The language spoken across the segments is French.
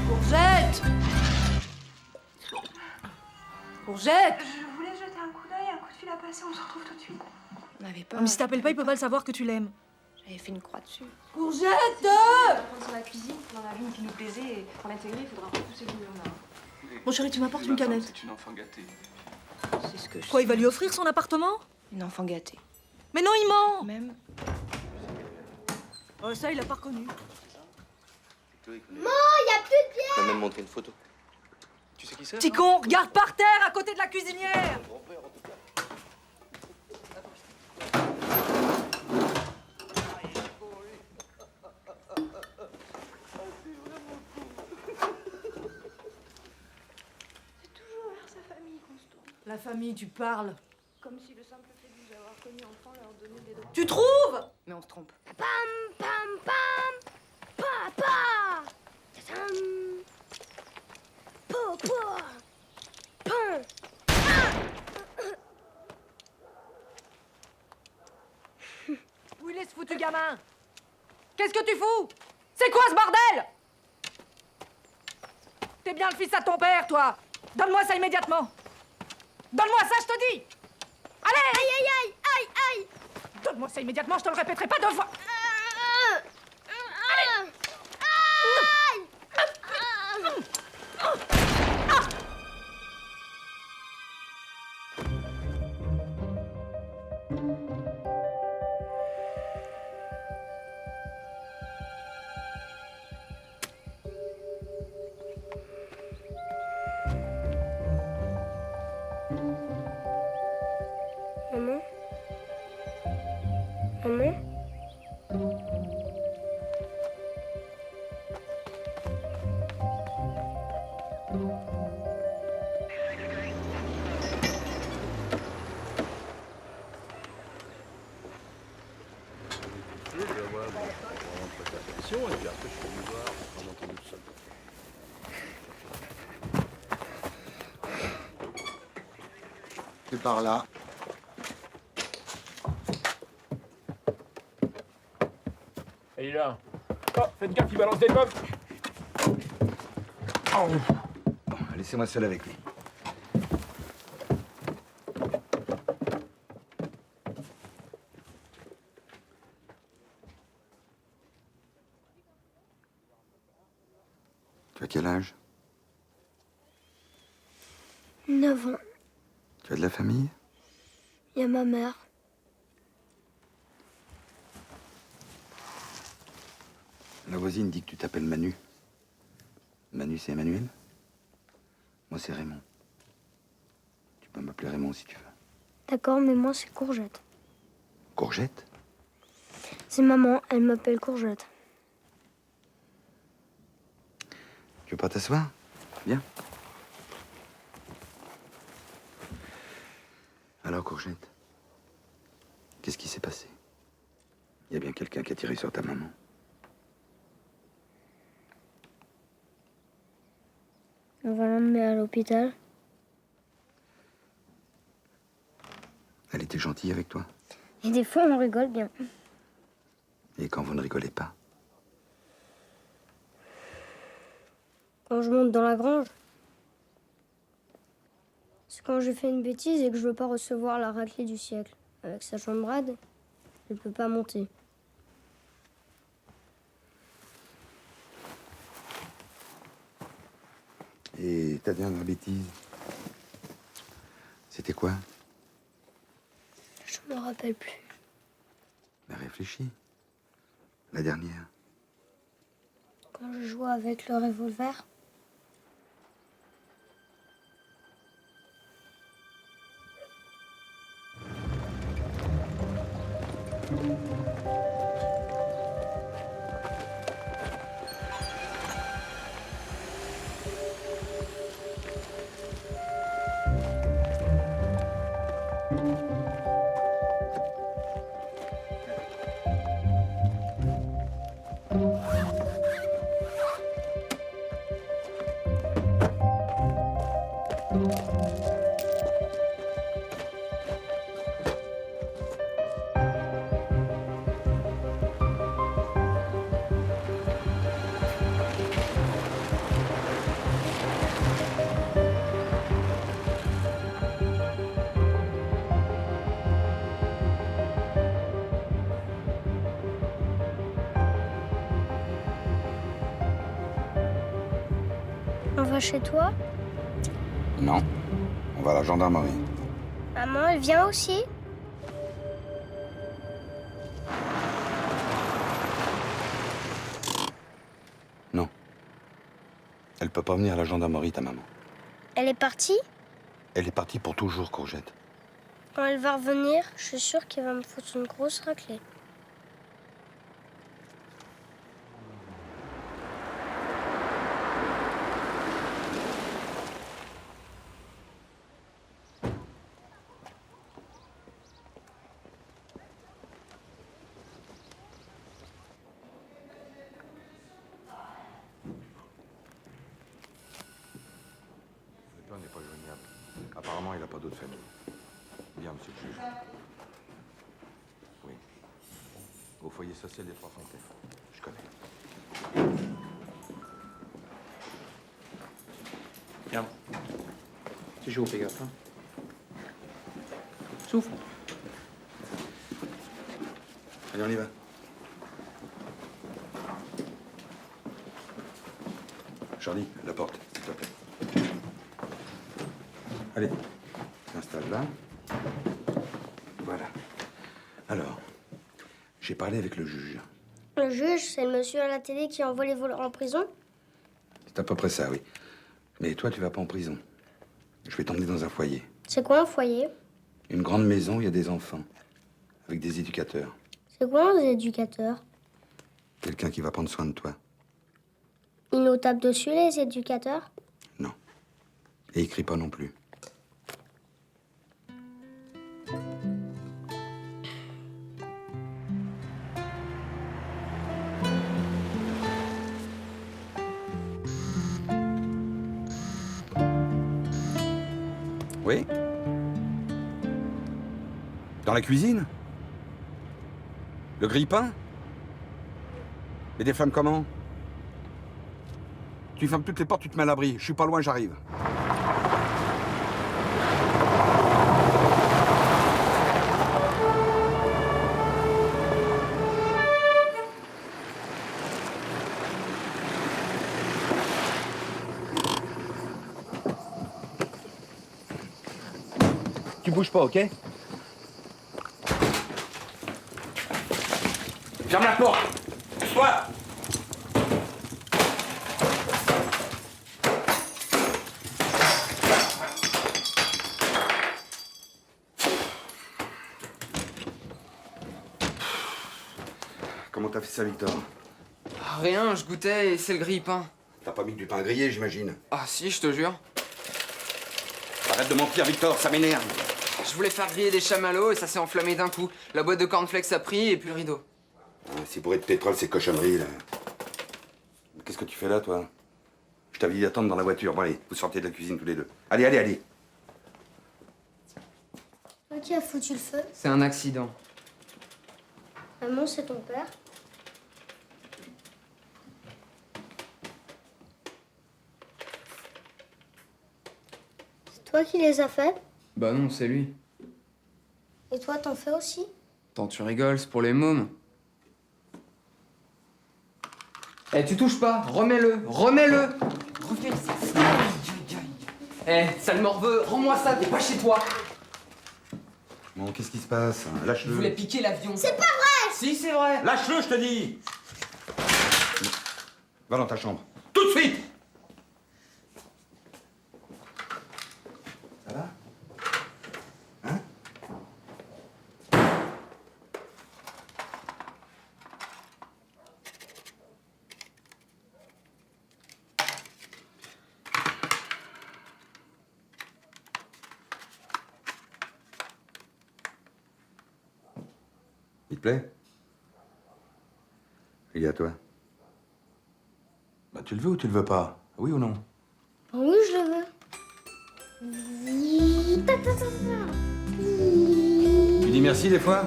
Courgette! Courgette! Je voulais jeter un coup d'œil, un coup de fil à passer, on se retrouve tout de suite. On avait peur. Mais si t'appelles pas, il peut pas le savoir que tu l'aimes. J'avais fait une croix dessus. Courgette! On va prendre sur la cuisine, on en a vu une qui nous plaisait et pour l'intégrer, il faudra pas pousser le bouillon là. Mon chéri, tu m'apportes une canette. C'est une enfant gâtée. C'est ce que je Quoi, sais. il va lui offrir son appartement? Une enfant gâtée. Mais non, il ment! Même. Oh, ça, il a pas reconnu. Maman, il y a plus de bière. Tu m'as même montré une photo. Tu sais qui c'est? Petit con, regarde par terre, à côté de la cuisinière! C'est toujours vers sa famille qu'on se tourne. La famille, tu parles. Comme si le simple fait de nous avoir connus enfants leur donnait des droits. Tu trouves? Mais on se trompe. Pam, pam, pam. Papa. Tadam. Po, po. Pam. Où il est ce foutu gamin? Qu'est-ce que tu fous? C'est quoi ce bordel? T'es bien le fils à ton père, toi. Donne-moi ça immédiatement. Donne-moi ça, je te dis. Allez! Aïe, aïe, aïe, aïe, aïe. Donne-moi ça immédiatement, je te le répéterai pas deux fois. Aïe. Maman? Maman? C'est par là. Et là. Oh, faites gaffe, il balance des bombes. Bon, laissez-moi seul avec lui. Tu as quel âge? 9 ans. Tu as de la famille? Il y a ma mère. La voisine dit que tu t'appelles Manu. Manu, c'est Emmanuel? Moi, c'est Raymond. Tu peux m'appeler Raymond si tu veux. D'accord, mais moi, c'est Courgette. Courgette? C'est maman, elle m'appelle Courgette. Tu veux pas t'asseoir? Viens. Alors, Courgette, qu'est-ce qui s'est passé? Il y a bien quelqu'un qui a tiré sur ta maman. On va l'emmener à l'hôpital. Elle était gentille avec toi? Et des fois, on rigole bien. Et quand vous ne rigolez pas? Quand je monte dans la grange, c'est quand j'ai fait une bêtise et que je veux pas recevoir la raclée du siècle. Avec sa chambrade, je peux pas monter. Et ta dernière bêtise, c'était quoi? Je me rappelle plus. Mais réfléchis. La dernière. Quand je jouais avec le revolver, On va chez toi? Non, on va à la gendarmerie. Maman, elle vient aussi? Non. Elle peut pas venir à la gendarmerie, ta maman. Elle est partie? Elle est partie pour toujours, Courgette. Quand elle va revenir, je suis sûre qu'elle va me foutre une grosse raclée. Le plan n'est pas joignable. Apparemment, il n'a pas d'autre famille. Bien, monsieur le juge. Oui. Au foyer social des Trois Fontaines. Je connais. Viens. Tu joues, fais gaffe. Hein. Souffle. Allez, on y va. Charlie, la porte, s'il te plaît. Allez, installe là. Voilà. Alors, j'ai parlé avec le juge. Le juge, c'est le monsieur à la télé qui envoie les voleurs en prison? C'est à peu près ça, oui. Mais toi, tu vas pas en prison. Je vais t'emmener dans un foyer. C'est quoi un foyer? Une grande maison où il y a des enfants. Avec des éducateurs. C'est quoi un éducateur? Quelqu'un qui va prendre soin de toi. Ils nous tapent dessus, les éducateurs? Non. Et il crie pas non plus. Oui? Dans la cuisine? Le grille-pain? Et des femmes comment? Tu fermes toutes les portes, tu te mets à l'abri. Je suis pas loin, j'arrive. Tu bouges pas, ok? Ferme la porte! Toi! Comment t'as fait ça, Victor? Rien, je goûtais et c'est le grille-pain. T'as pas mis du pain grillé, j'imagine. Ah si, je te jure. Arrête de mentir, Victor, ça m'énerve. Je voulais faire griller des chamallows et ça s'est enflammé d'un coup. La boîte de cornflakes a pris et puis le rideau. C'est bourré de pétrole, ces cochonneries, là. Qu'est-ce que tu fais là, toi? Je t'avais dit d'attendre dans la voiture. Bon, allez, vous sortez de la cuisine tous les deux. Allez, allez, allez. Qui a foutu le feu? C'est un accident. Maman, c'est ton père? C'est toi qui les as fait? Bah non, c'est lui. Et toi, t'en fais aussi? Attends, tu rigoles, c'est pour les mômes. Eh, tu touches pas, remets-le, remets-le. Reviens ici. Eh, sale morveux, rends-moi ça, t'es pas chez toi. Bon, qu'est-ce qui se passe? Je Lâche-le. voulais piquer l'avion. C'est pas vrai! Si, c'est vrai. Lâche-le, je te dis! Va dans ta chambre. Tout de suite! Ça va? Hein? Il te plaît? Il est à toi. tu le veux ou tu le veux pas? Oui ou non? Oui, je le veux. Ta, ta, ta, ta. Tu dis merci des fois?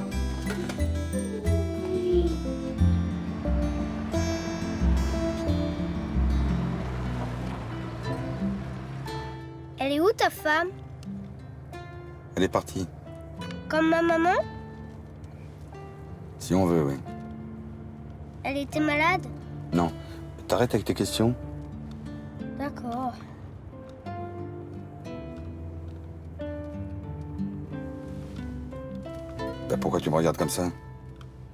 Elle est où ta femme? Elle est partie. Comme ma maman? Si on veut, oui. Elle était malade? Non. T'arrêtes avec tes questions? D'accord. Bah pourquoi tu me regardes comme ça?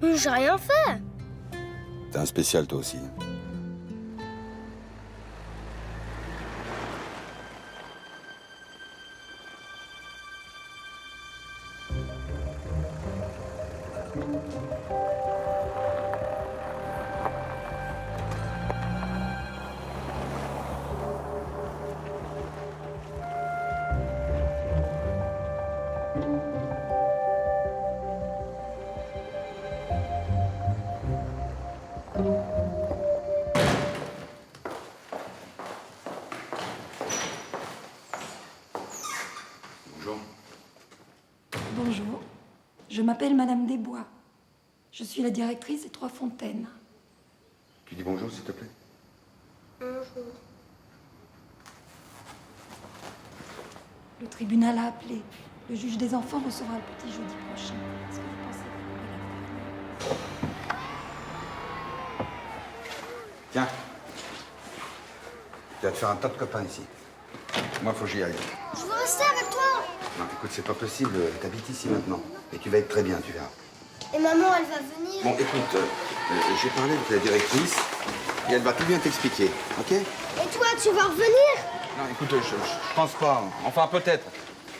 J'ai rien fait. T'es un spécial toi aussi. Bonjour. Bonjour, je m'appelle Madame Desbois. Je suis la directrice des Trois Fontaines. Tu dis bonjour s'il te plaît? Bonjour. Le tribunal a appelé. Le juge des enfants recevra le petit jeudi prochain. Est-ce que vous pensez Tiens. Tu vas te faire un tas de copains ici. Moi, faut que j'y aille. Je veux rester avec toi. Non, écoute, c'est pas possible. T'habites ici maintenant. Et tu vas être très bien, tu verras. Et maman, elle va venir. Bon, écoute, j'ai parlé avec la directrice et elle va tout bien t'expliquer, ok? Et toi, tu vas revenir? Non, écoute, je pense pas. Enfin, peut-être.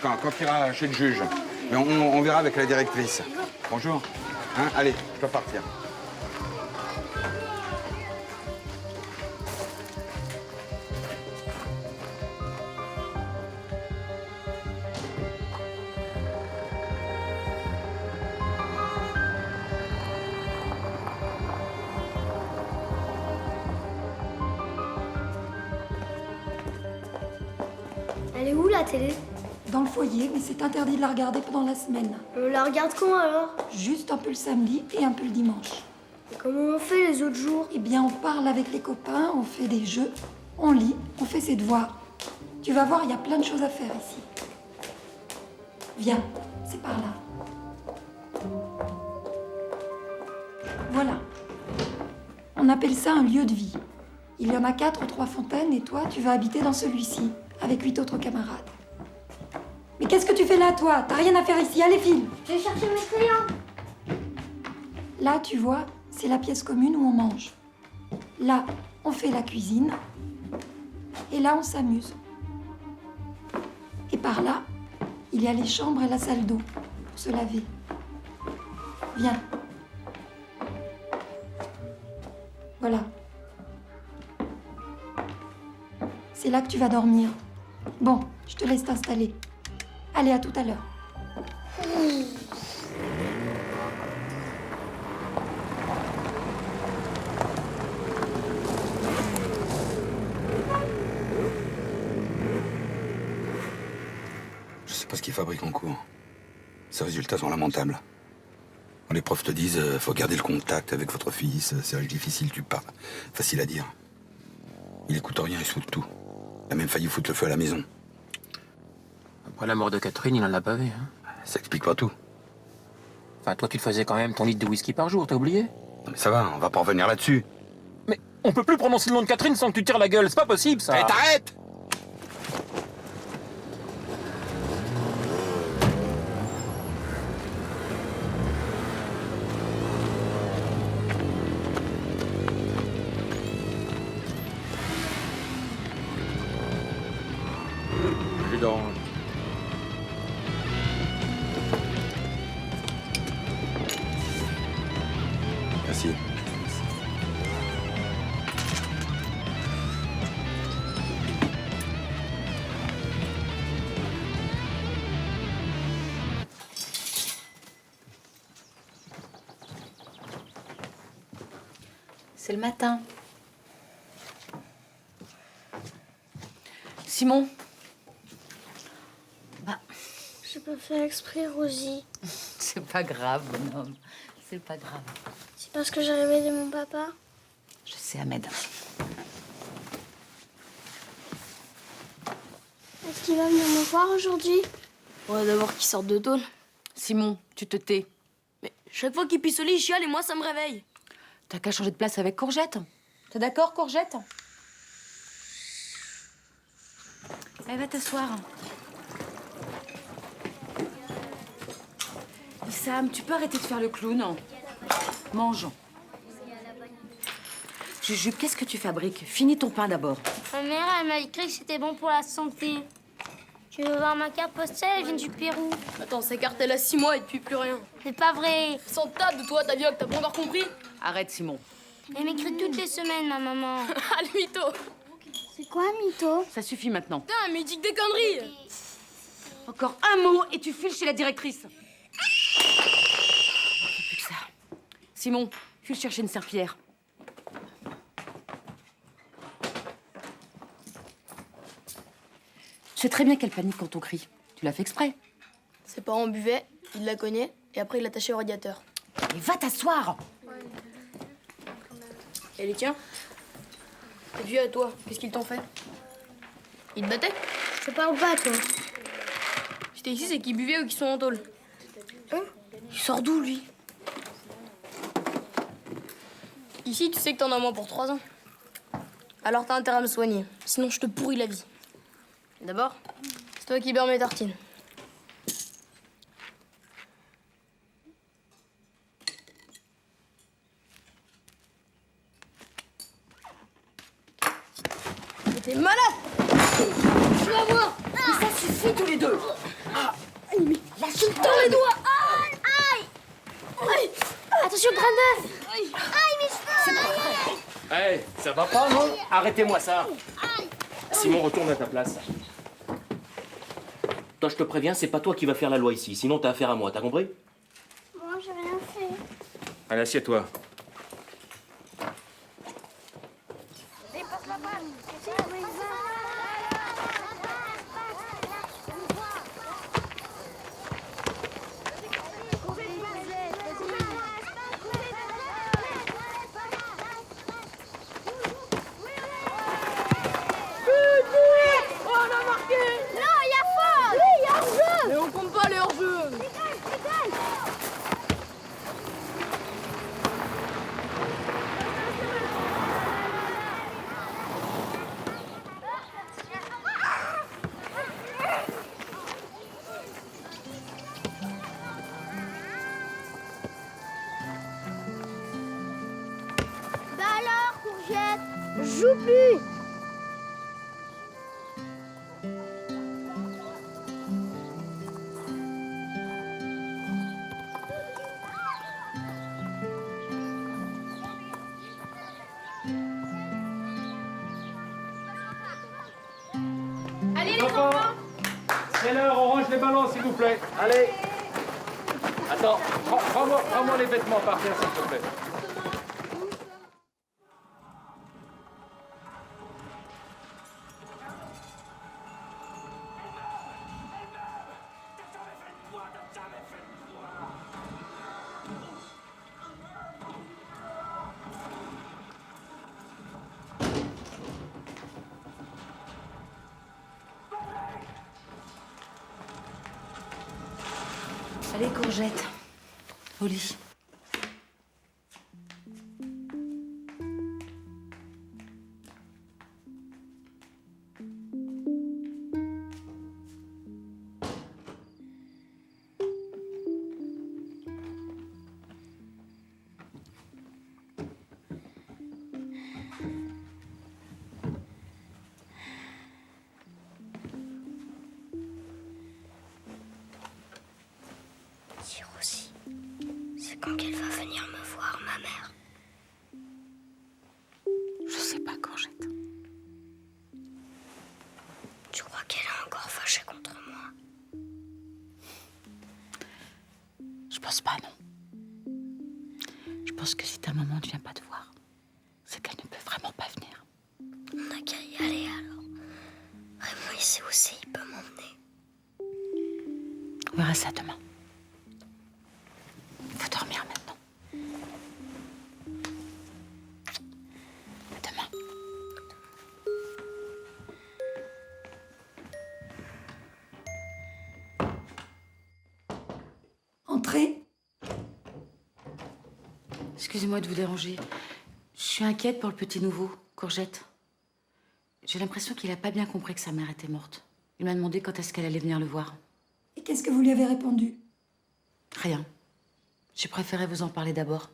Quand tu iras chez le juge. Mais on verra avec la directrice. Bonjour. Hein, allez, je dois partir. Elle est où la télé? Dans le foyer, mais c'est interdit de la regarder pendant la semaine. On la regarde quand alors? Juste un peu le samedi et un peu le dimanche. Et comment on fait les autres jours? Eh bien, on parle avec les copains, on fait des jeux, on lit, on fait ses devoirs. Tu vas voir, il y a plein de choses à faire ici. Viens, c'est par là. Voilà. On appelle ça un lieu de vie. Il y en a 4 aux Trois Fontaines et toi, tu vas habiter dans celui-ci, avec 8 autres camarades. Mais qu'est-ce que tu fais là, toi? T'as rien à faire ici, allez, file! Je vais chercher mes crayons. Là, tu vois, c'est la pièce commune où on mange. Là, on fait la cuisine. Et là, on s'amuse. Et par là, il y a les chambres et la salle d'eau pour se laver. Viens. Voilà. C'est là que tu vas dormir. Bon, je te laisse t'installer. Allez, à tout à l'heure. Je sais pas ce qu'ils fabriquent en cours. Ces résultats sont lamentables. Quand les profs te disent faut garder le contact avec votre fils, c'est difficile, tu parles. Facile à dire. Il écoute rien, il se fout de tout. Il a même failli foutre le feu à la maison. Après la mort de Catherine, il en a bavé. Hein. Ça explique pas tout. Enfin, toi, tu te faisais quand même ton litre de whisky par jour, t'as oublié? Non mais ça va, on va pas revenir là-dessus. Mais on peut plus prononcer le nom de Catherine sans que tu tires la gueule, c'est pas possible, ça! Eh, t'arrêtes! Jus d'orange. Merci. C'est le matin. Simon. J'ai pas fait exprès, Rosie. C'est pas grave, bonhomme. C'est pas grave. C'est parce que j'ai rêvé de mon papa. Je sais, Ahmed. Est-ce qu'il va venir me voir aujourd'hui? Ouais, d'abord qu'il sorte de tôle. Simon, tu te tais. Mais chaque fois qu'il pisse au lit, il chiale et moi, ça me réveille. T'as qu'à changer de place avec Courgette. T'es d'accord, Courgette? Elle va t'asseoir. Sam, tu peux arrêter de faire le clown? Mange. Jujube, qu'est-ce que tu fabriques? Finis ton pain d'abord. Ma mère, elle m'a écrit que c'était bon pour la santé. Tu veux voir ma carte postale? Elle vient du Pérou. Attends, sa carte, elle a 6 mois et depuis plus rien. C'est pas vrai. Sans tas de toi, ta vieille, t'as pas encore compris? Arrête, Simon. Elle m'écrit toutes les semaines, ma maman. Ah, le mytho. C'est quoi, mytho? Ça suffit maintenant. Putain, mais il dit que des conneries. Encore un mot et tu files chez la directrice. Plus que ça. Simon, file chercher une serpillière. Tu sais très bien qu'elle panique quand on crie. Tu l'as fait exprès. Ses parents buvaient, il la cognait et après il l'attachait au radiateur. Mais va t'asseoir. Et les tiens? Tes vieux à toi, qu'est-ce qu'ils t'ont fait? Ils te battaient? Je parle pas, toi. Si t'es ici, c'est qu'ils buvaient ou qu'ils sont en tôle. Hein? Il sort d'où, lui? Ici, tu sais que t'en as moins pour 3 ans. Alors t'as intérêt à me soigner, sinon je te pourris la vie. D'abord, c'est toi qui beurre mes tartines. Mais t'es malade! Tu vas voir! Mais ça suffit tous les deux. Mais lâche-le dans les doigts! Aïe! Aïe! Attention, grand œuf! Aïe, mes cheveux! Hey, ça va pas, non? Arrêtez-moi ça. Simon, retourne à ta place. Toi, je te préviens, c'est pas toi qui vas faire la loi ici. Sinon, t'as affaire à moi, t'as compris? Moi, j'ai rien fait. Allez, assieds-toi. Mais on compte pas les hors-jeux! Bah alors, Courgette, je joue plus. Allez, les enfants! C'est l'heure, on range les ballons, s'il vous plaît. Allez. Attends, prends-moi les vêtements par terre, s'il te plaît. Allez, Courgette. Au lit. Si Rosie, c'est quand qu'elle va venir me voir, ma mère? Je sais pas, Courgette. Tu crois qu'elle est encore fâchée contre moi? Je pense pas, non. Je pense que si ta maman ne vient pas te voir, c'est qu'elle ne peut vraiment pas venir. On n'a qu'à y aller alors. Raymond, il sait où c'est, il peut m'emmener. On verra ça demain. Faut dormir maintenant. À demain. Entrez. Excusez-moi de vous déranger. Je suis inquiète pour le petit nouveau, Courgette. J'ai l'impression qu'il n'a pas bien compris que sa mère était morte. Il m'a demandé quand est-ce qu'elle allait venir le voir. Et qu'est-ce que vous lui avez répondu? Rien. J'ai préféré vous en parler d'abord.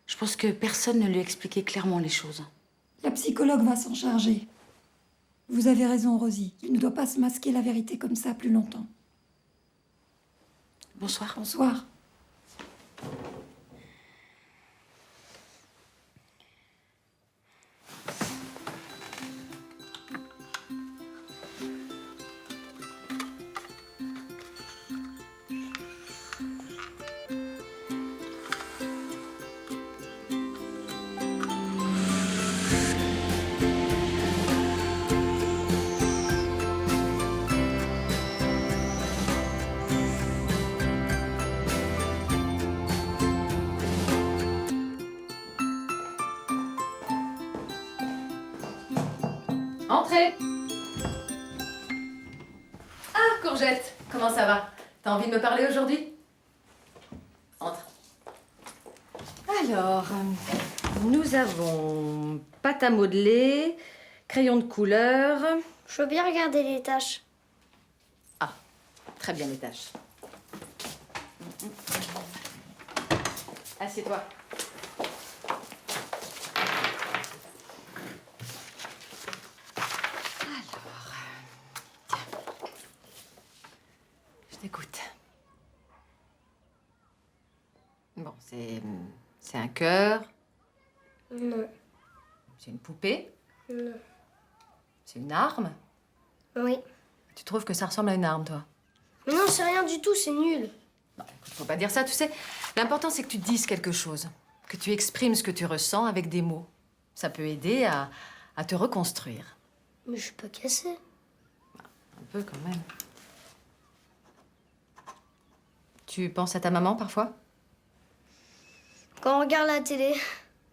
Je pense que personne ne lui a expliqué clairement les choses. La psychologue va s'en charger. Vous avez raison, Rosie. Il ne doit pas se masquer la vérité comme ça plus longtemps. Bonsoir. Bonsoir. Entrez. Ah, Courgette, comment ça va? T'as envie de me parler aujourd'hui? Entre. Alors, nous avons pâte à modeler, crayon de couleur. Je veux bien regarder les tâches. Ah, très bien les tâches. Assieds-toi. Écoute. Bon, c'est un cœur. Non. C'est une poupée. Non. C'est une arme. Oui. Tu trouves que ça ressemble à une arme, toi? Mais non, c'est rien du tout, c'est nul. Bah, écoute, faut pas dire ça, tu sais. L'important, c'est que tu dises quelque chose. Que tu exprimes ce que tu ressens avec des mots. Ça peut aider à te reconstruire. Mais je suis pas cassée. Un peu, quand même. Tu penses à ta maman, parfois? Quand on regarde la télé,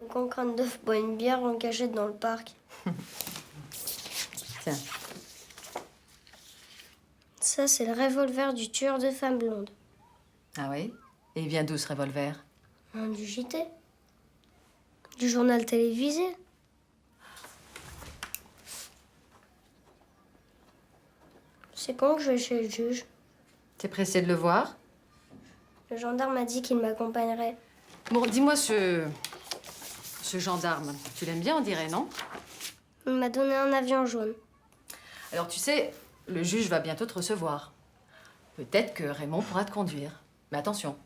ou quand Crâne d'œuf boit une bière en cachette dans le parc. Tiens. Ça, c'est le revolver du tueur de femmes blondes. Ah oui? Et il vient d'où, ce revolver? Du JT. Du journal télévisé. C'est quand que je vais chez le juge? T'es pressé de le voir? Le gendarme a dit qu'il m'accompagnerait. Bon, dis-moi, ce gendarme, tu l'aimes bien, on dirait, non? Il m'a donné un avion jaune. Alors, tu sais, le juge va bientôt te recevoir. Peut-être que Raymond pourra te conduire. Mais attention,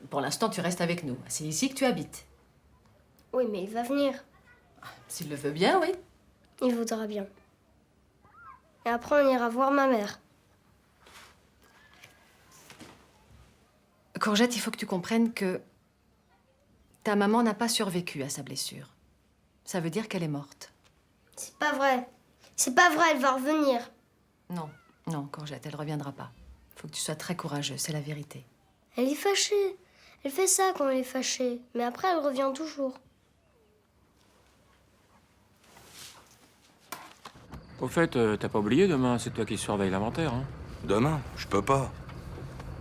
pour l'instant, tu restes avec nous. C'est ici que tu habites. Oui, mais il va venir. S'il le veut bien, oui. Il voudra bien. Et après, on ira voir ma mère. Courgette, il faut que tu comprennes que ta maman n'a pas survécu à sa blessure. Ça veut dire qu'elle est morte. C'est pas vrai. C'est pas vrai, elle va revenir. Non, non, Courgette, elle reviendra pas. Faut que tu sois très courageuse, c'est la vérité. Elle est fâchée. Elle fait ça quand elle est fâchée. Mais après, elle revient toujours. Au fait, t'as pas oublié, demain, c'est toi qui surveille l'inventaire, hein? Demain, je peux pas.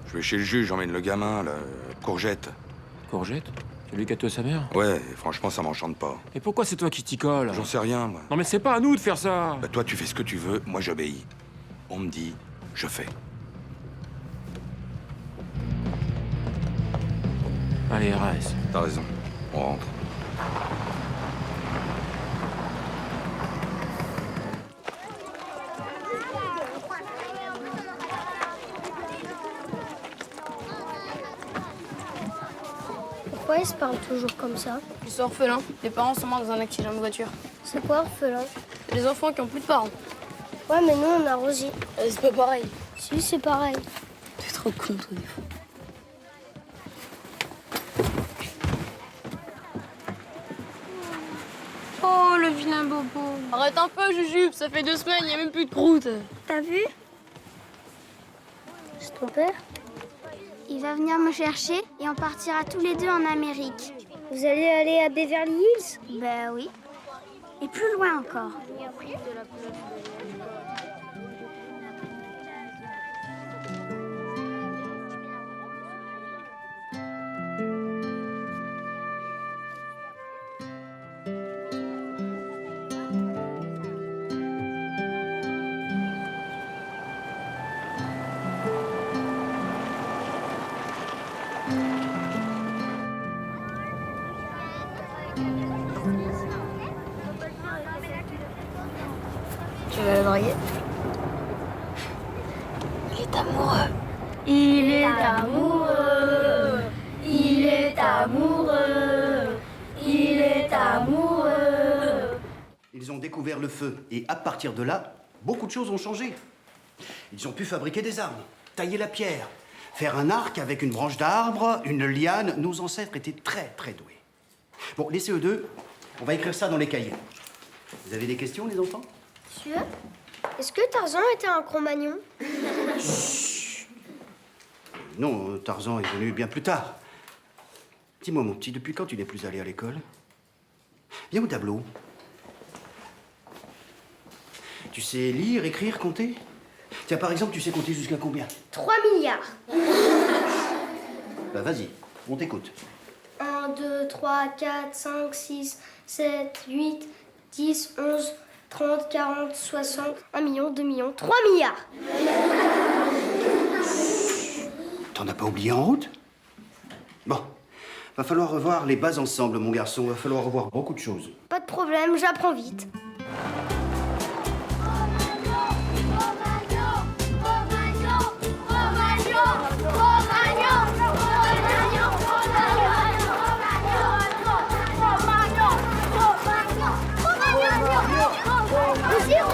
Je vais chez le juge, j'emmène le gamin, la Courgette. Courgette? Celui qui a tué sa mère? Ouais, et franchement, ça m'enchante pas. Et pourquoi c'est toi qui t'y colles? J'en sais rien, moi. Non mais c'est pas à nous de faire ça! Bah, toi, tu fais ce que tu veux, moi, j'obéis. On me dit, je fais. Allez, reste. T'as raison, on rentre. Pourquoi ils se parlent toujours comme ça? Ils sont orphelins. Les parents sont morts dans un accident de voiture. C'est quoi, orphelin? C'est les enfants qui ont plus de parents. Ouais, mais nous, on a Rosie. C'est pas pareil. Si, c'est pareil. T'es trop con, toi, des fois. Oh, le vilain Bobo. Arrête un peu, Jujube, ça fait 2 semaines, il n'y a même plus de croûte. T'as vu? C'est ton père? Il va venir me chercher et on partira tous les deux en Amérique. Vous allez aller à Beverly Hills? Ben oui. Et plus loin encore. Tu vas le draguer? Il est amoureux. Il est amoureux. Il est amoureux. Il est amoureux. Ils ont découvert le feu et à partir de là, beaucoup de choses ont changé. Ils ont pu fabriquer des armes, tailler la pierre, faire un arc avec une branche d'arbre, une liane. Nos ancêtres étaient très, très doués. Bon, les CE2, on va écrire ça dans les cahiers. Vous avez des questions, les enfants? Monsieur, est-ce que Tarzan était un Cro-Magnon? Non, Tarzan est venu bien plus tard. Dis-moi, mon petit, depuis quand tu n'es plus allé à l'école? Viens au tableau. Tu sais lire, écrire, compter? Tiens, par exemple, tu sais compter jusqu'à combien? 3 milliards. Bah, vas-y, on t'écoute. 1, 2, 3, 4, 5, 6, 7, 8, 10, 11, 30, 40, 60, 1 million, 2 millions, 3 milliards. T'en as pas oublié en route? Bon, va falloir revoir les bases ensemble, mon garçon. Va falloir revoir beaucoup de choses. Pas de problème, j'apprends vite.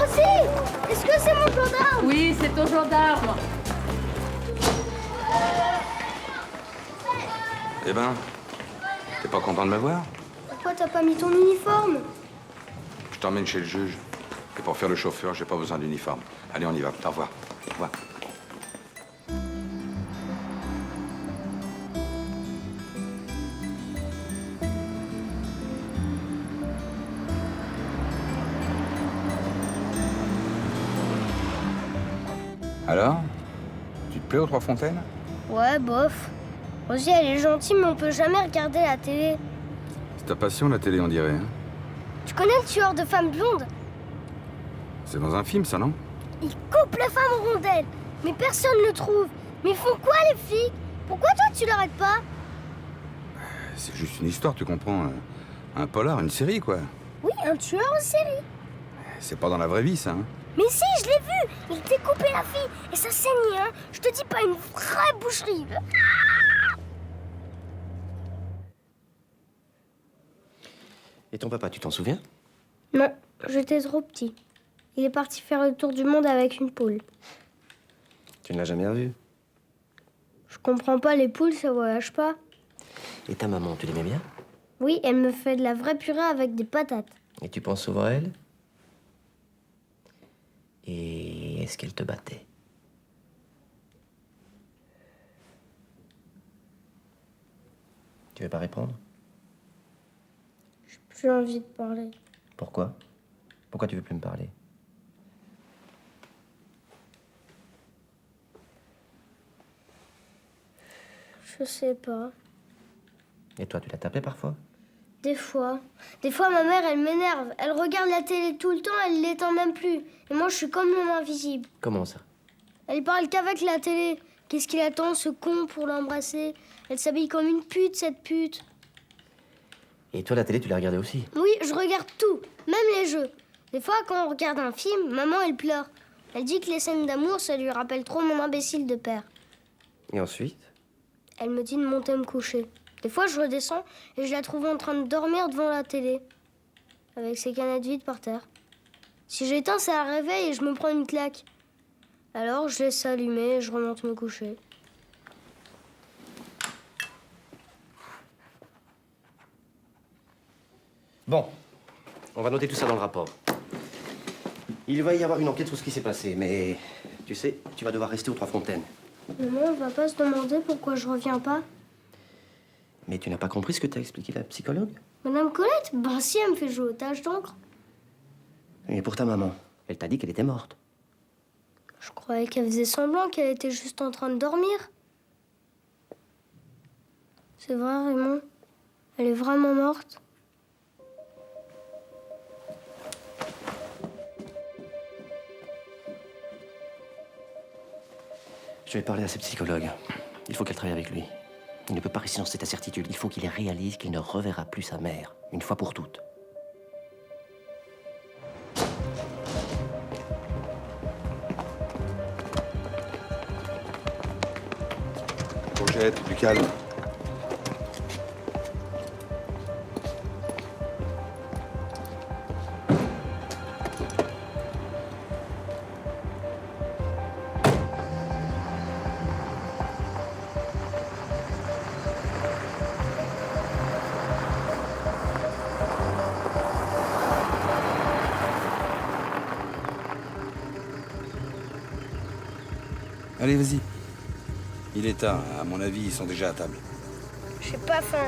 Aussi, est-ce que c'est mon gendarme? Oui, c'est ton gendarme. Eh ben, t'es pas content de me voir? Pourquoi t'as pas mis ton uniforme? Je t'emmène chez le juge. Et pour faire le chauffeur, j'ai pas besoin d'uniforme. Allez, on y va. Au revoir. Au revoir. Alors? Tu te plais aux Trois Fontaines? Ouais, bof. Rosie, elle est gentille, mais on peut jamais regarder la télé. C'est ta passion, la télé, on dirait. Hein? Tu connais le tueur de femmes blondes? C'est dans un film, ça, non? Il coupe la femme en rondelles, mais personne ne le trouve. Mais ils font quoi, les filles? Pourquoi toi, tu l'arrêtes pas? C'est juste une histoire, tu comprends? Un polar, une série, quoi. Oui, un tueur en série. C'est pas dans la vraie vie, ça, hein? Mais si, je l'ai vu. Il découpait la fille et ça saignait, hein. Je te dis pas, une vraie boucherie. Et ton papa, tu t'en souviens? Non, j'étais trop petit. Il est parti faire le tour du monde avec une poule. Tu ne l'as jamais revu? Je comprends pas, les poules, ça voyage pas. Et ta maman, tu l'aimais bien? Oui, elle me fait de la vraie purée avec des patates. Et tu penses souvent à elle? Et est-ce qu'elle te battait? Tu veux pas répondre? J'ai plus envie de parler. Pourquoi? Pourquoi tu veux plus me parler? Je sais pas. Et toi, tu l'as tapé parfois? Des fois. Des fois, ma mère, elle m'énerve. Elle regarde la télé tout le temps, elle l'éteint même plus. Et moi, je suis comme l'homme invisible. Comment ça? Elle parle qu'avec la télé. Qu'est-ce qu'il attend, ce con, pour l'embrasser? Elle s'habille comme une pute, cette pute. Et toi, la télé, tu l'as regardée aussi? Oui, je regarde tout, même les jeux. Des fois, quand on regarde un film, maman, elle pleure. Elle dit que les scènes d'amour, ça lui rappelle trop mon imbécile de père. Et ensuite? Elle me dit de monter me coucher. Des fois, je redescends et je la trouve en train de dormir devant la télé, avec ses canettes vides par terre. Si j'éteins, ça la réveille et je me prends une claque. Alors, je laisse ça allumer et je remonte me coucher. Bon. On va noter tout ça dans le rapport. Il va y avoir une enquête sur ce qui s'est passé, mais tu sais, tu vas devoir rester aux Trois Fontaines. Maman, on va pas se demander pourquoi je reviens pas. Mais tu n'as pas compris ce que t'a expliqué la psychologue? Madame Colette? Bah si, elle me fait jouer aux tâches d'encre. Mais pour ta maman, elle t'a dit qu'elle était morte. Je croyais qu'elle faisait semblant qu'elle était juste en train de dormir. C'est vrai, Raymond? Elle est vraiment morte? Je vais parler à cette psychologue. Il faut qu'elle travaille avec lui. Il ne peut pas rester dans cette incertitude. Il faut qu'il réalise qu'il ne reverra plus sa mère, une fois pour toutes. Courgette, du calme. Allez, vas-y. Il est tard. À mon avis, ils sont déjà à table. J'ai pas faim.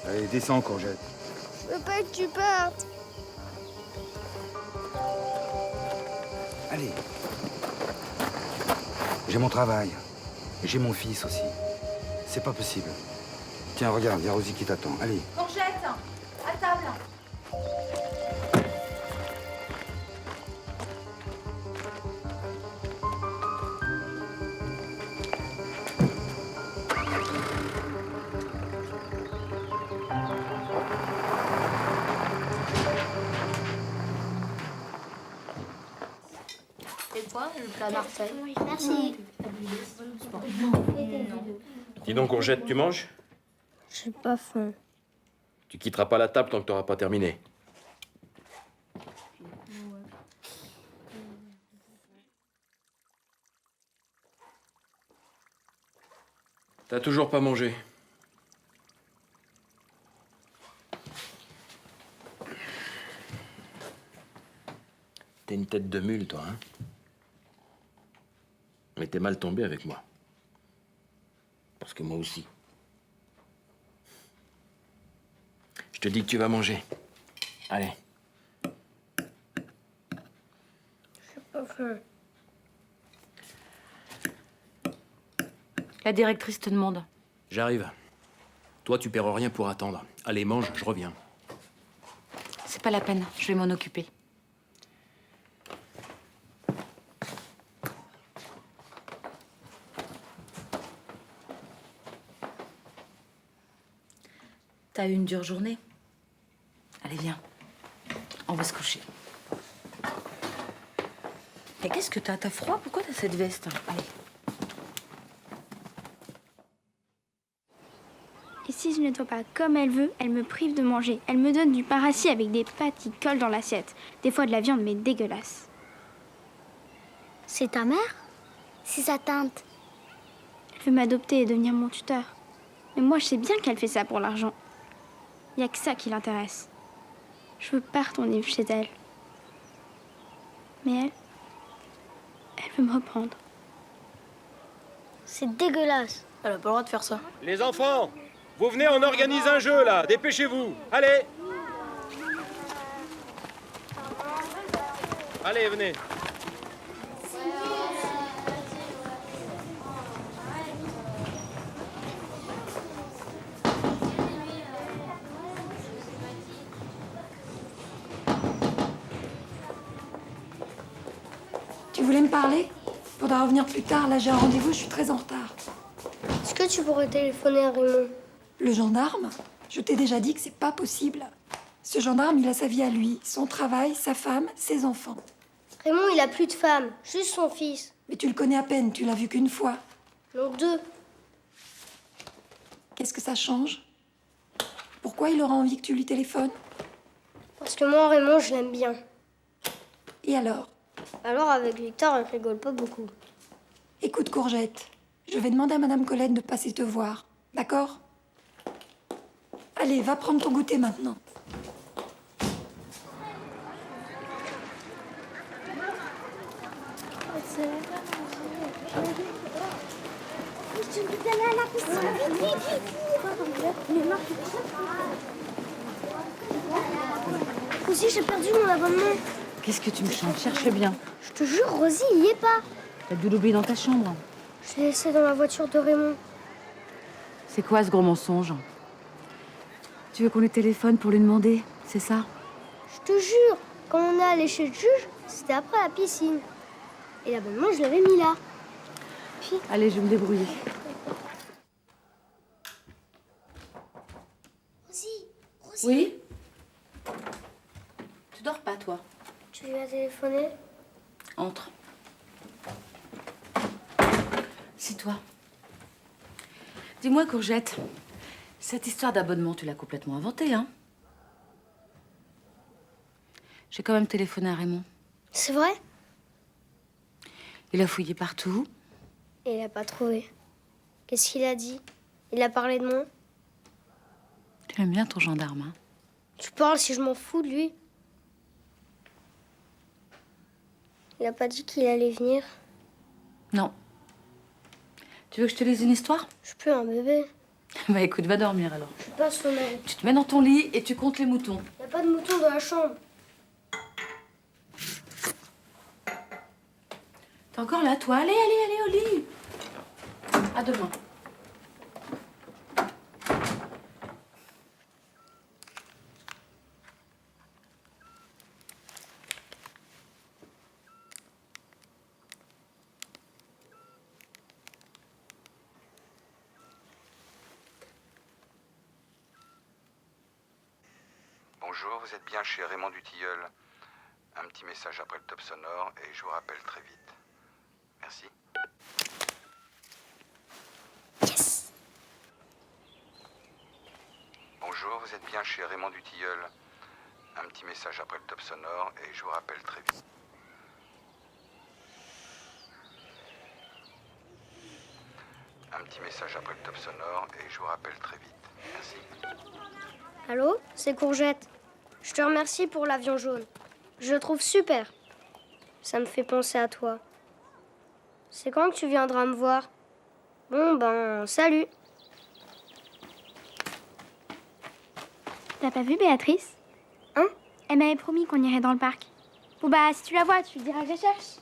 Allez, descends, Courgette. Je veux pas que tu partes. Allez. J'ai mon travail. J'ai mon fils aussi. C'est pas possible. Tiens, regarde, il y a Rosie qui t'attend. Allez. Courgette, à table. Et quoi, le plat Marseille? Merci. Dis donc, Courgette, tu manges? J'ai pas faim. Tu quitteras pas la table tant que t'auras pas terminé. T'as toujours pas mangé. T'es une tête de mule, toi, hein? Mais t'es mal tombé avec moi. Parce que moi aussi. Je te dis que tu vas manger. Allez. J'ai pas faim. La directrice te demande. J'arrive. Toi, tu perds rien pour attendre. Allez, mange, je reviens. C'est pas la peine, je vais m'en occuper. T'as eu une dure journée? Allez, viens. On va se coucher. Mais qu'est-ce que t'as? T'as froid? Pourquoi t'as cette veste? Allez. Et si je ne nettoie pas comme elle veut, elle me prive de manger. Elle me donne du paracis avec des pâtes qui collent dans l'assiette. Des fois de la viande, mais dégueulasse. C'est ta mère? C'est sa tante. Elle veut m'adopter et devenir mon tuteur. Mais moi, je sais bien qu'elle fait ça pour l'argent. Il n'y a que ça qui l'intéresse. Je veux pas retourner chez elle. Mais elle veut me reprendre. C'est dégueulasse. Elle a pas le droit de faire ça. Les enfants, vous venez, on organise un jeu, là. Dépêchez-vous. Allez. Allez, venez. Tu voulais me parler? Faudra revenir plus tard, là j'ai un rendez-vous, je suis très en retard. Est-ce que tu pourrais téléphoner à Raymond? Le gendarme? Je t'ai déjà dit que c'est pas possible. Ce gendarme, il a sa vie à lui, son travail, sa femme, ses enfants. Raymond, il a plus de femme, juste son fils. Mais tu le connais à peine, tu l'as vu qu'une fois. Non, 2. Qu'est-ce que ça change? Pourquoi il aura envie que tu lui téléphones? Parce que moi, Raymond, je l'aime bien. Et alors? Alors, avec Victor, il rigole pas beaucoup. Écoute, Courgette, je vais demander à Madame Colette de passer te voir. D'accord? Allez, va prendre ton goûter maintenant. Rosie, j'ai perdu mon abonnement. Qu'est-ce que tu me chantes? Cherche bien. Je te jure, Rosie, il y est pas. T'as dû l'oublier dans ta chambre. Je l'ai laissé dans la voiture de Raymond. C'est quoi ce gros mensonge? Tu veux qu'on lui téléphone pour lui demander, c'est ça? Je te jure, quand on est allé chez le juge, c'était après la piscine. Et l'abonnement, je l'avais mis là. Puis... Allez, je vais me débrouiller. Rosie, Oui? Tu dors pas, toi? tu lui as téléphoné? Entre. C'est toi. Dis-moi, Courgette, cette histoire d'abonnement, tu l'as complètement inventée, hein? J'ai quand même téléphoné à Raymond. C'est vrai? Il a fouillé partout. Et il a pas trouvé. Qu'est-ce qu'il a dit? Il a parlé de moi? Tu aimes bien ton gendarme, hein? Tu parles si je m'en fous de lui. Il a pas dit qu'il allait venir. Non. Tu veux que je te lise une histoire? Je peux un bébé. Bah écoute, va dormir alors. Je suis pas sommeil. Tu te mets dans ton lit et tu comptes les moutons. Il a pas de mouton dans la chambre. T'es encore là, toi? Allez, allez, allez au lit. À demain. Bonjour, vous êtes bien chez Raymond Dutilleul. Un petit message après le top sonore et je vous rappelle très vite. Merci. Yes. Bonjour, vous êtes bien chez Raymond Dutilleul. Un petit message après le top sonore et je vous rappelle très vite. Un petit message après le top sonore et je vous rappelle très vite. Merci. Allô? C'est Courgette. Je te remercie pour l'avion jaune. Je le trouve super. Ça me fait penser à toi. C'est quand que tu viendras me voir? Bon, ben, salut. T'as pas vu Béatrice? Hein? Elle m'avait promis qu'on irait dans le parc. Bon bah, si tu la vois, tu lui diras que je la cherche.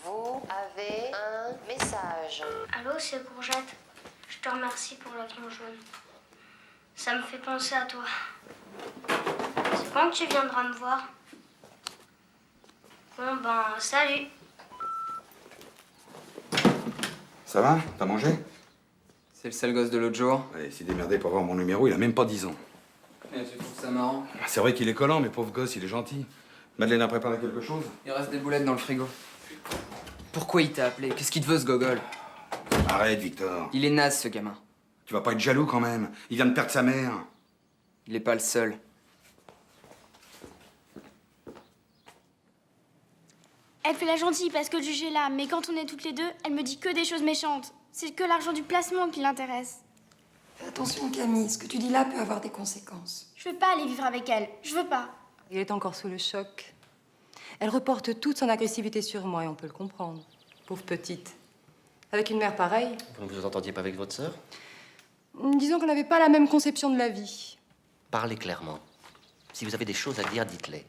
Vous avez un message. Allô, c'est Courgette. Je te remercie pour l'avion jaune. Ça me fait penser à toi. C'est quand que tu viendras me voir? Bon, ben, salut. Ça va? T'as mangé? C'est le sale gosse de l'autre jour. Ouais, il s'est démerdé pour avoir mon numéro, il a même pas 10 ans. Et tu trouves ça marrant? C'est vrai qu'il est collant, mais pauvre gosse, il est gentil. Madeleine a préparé quelque chose? Il reste des boulettes dans le frigo. Pourquoi il t'a appelé? Qu'est-ce qu'il te veut, ce gogol? Arrête, Victor. Il est naze, ce gamin. Tu vas pas être jaloux quand même. Il vient de perdre sa mère. Il est pas le seul. Elle fait la gentille parce que le juge est là, mais quand on est toutes les deux, elle me dit que des choses méchantes. C'est que l'argent du placement qui l'intéresse. Fais attention, Camille, ce que tu dis là peut avoir des conséquences. Je veux pas aller vivre avec elle, je veux pas. Il est encore sous le choc. Elle reporte toute son agressivité sur moi et on peut le comprendre. Pauvre petite. Avec une mère pareille. Vous ne vous entendiez pas avec votre sœur? Disons qu'on n'avait pas la même conception de la vie. Parlez clairement. Si vous avez des choses à dire, dites-les.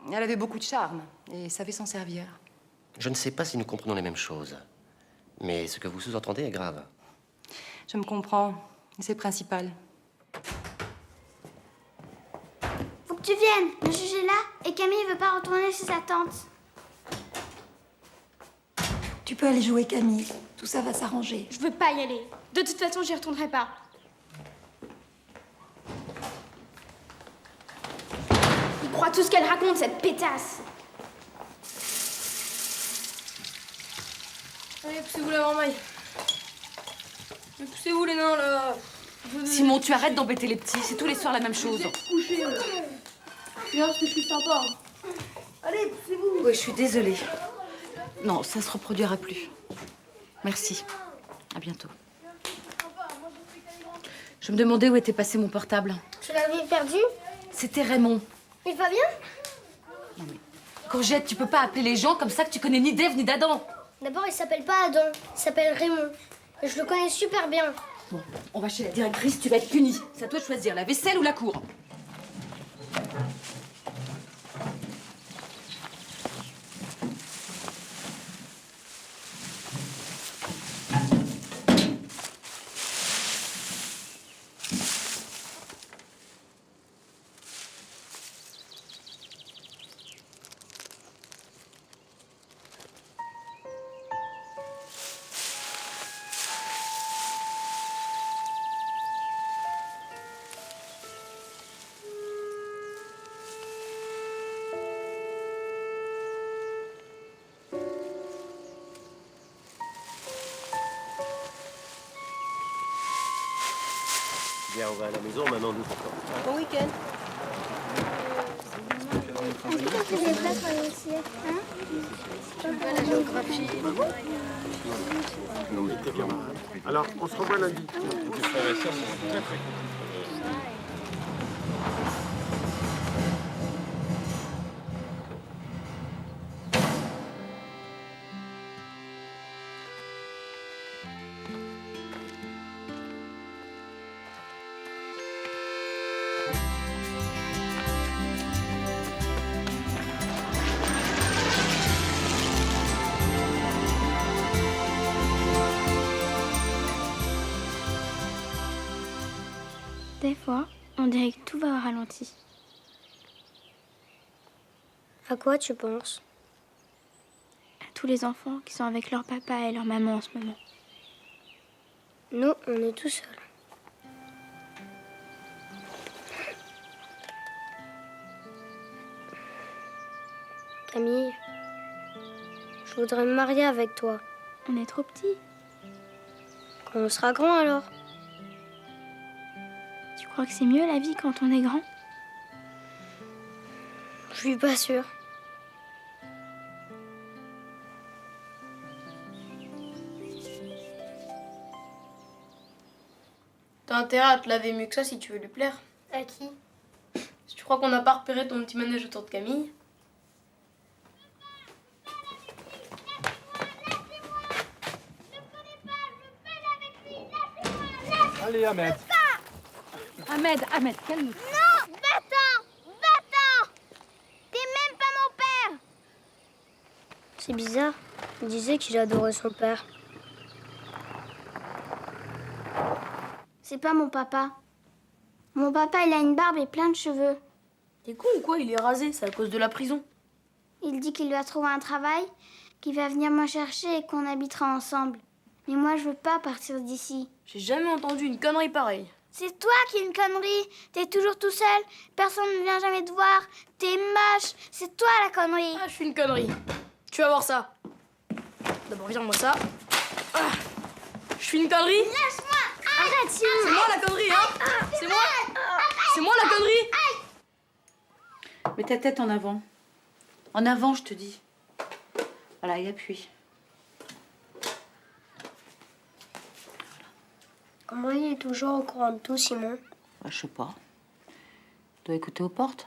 Elle avait beaucoup de charme et savait s'en servir. Je ne sais pas si nous comprenons les mêmes choses. Mais ce que vous sous-entendez est grave. Je me comprends. C'est principal. Faut que tu viennes. Le juge est là et Camille veut pas retourner chez sa tante. Tu peux aller jouer, Camille. Tout ça va s'arranger. Je veux pas y aller. De toute façon, j'y retournerai pas. Il croit tout ce qu'elle raconte, cette pétasse. Allez, poussez-vous la marmaille. Mais poussez-vous les nains, là. Simon, tu arrêtes d'embêter les petits. C'est tous les soirs la même chose. Couchez. Viens, parce que je suis sympa. Allez, poussez-vous. Oui, je suis désolée. Non, ça se reproduira plus. Merci. À bientôt. Je me demandais où était passé mon portable. Tu l'avais perdu? C'était Raymond. Il va bien? Courgette, tu peux pas appeler les gens comme ça que tu connais ni d'Ève ni d'Adam. D'abord, il s'appelle pas Adam. Il s'appelle Raymond. Et je le connais super bien. Bon, on va chez la directrice, tu vas être punie. C'est à toi de choisir, la vaisselle ou la cour. Bien, on va à la maison, maintenant nous Bon week-end. J'aime pas la géographie. Non, mais t'es bien. Alors, on se revoit lundi. Des fois, on dirait que tout va au ralenti. À quoi tu penses? À tous les enfants qui sont avec leur papa et leur maman en ce moment. Nous, on est tout seuls. Camille, je voudrais me marier avec toi. On est trop petits. Quand on sera grand alors? Tu crois que c'est mieux la vie quand on est grand? Je suis pas sûre. T'as intérêt à te laver mieux que ça si tu veux lui plaire. À qui? Si tu crois qu'on n'a pas repéré ton petit manège autour de Camille. Allez, Ahmed. Ahmed, calme-toi. Non, va-t'en! Va-t'en! T'es même pas mon père! C'est bizarre. Il disait qu'il adorait son père. C'est pas mon papa. Mon papa, il a une barbe et plein de cheveux. T'es con ou quoi? Il est rasé, c'est à cause de la prison. Il dit qu'il va trouver un travail, qu'il va venir me chercher et qu'on habitera ensemble. Mais moi, je veux pas partir d'ici. J'ai jamais entendu une connerie pareille. C'est toi qui es une connerie. T'es toujours tout seul. Personne ne vient jamais te voir. T'es moche. C'est toi la connerie. Ah, je suis une connerie. Tu vas voir ça. D'abord, viens-moi ça. Ah, je suis une connerie. Lâche-moi. Arrête, Simon. C'est moi la connerie, hein. C'est moi. C'est moi la connerie. Mets ta tête en avant. En avant, je te dis. Voilà, et appuie. Comment il est toujours au courant de tout, Simon? Bah, je sais pas. Tu dois écouter aux portes.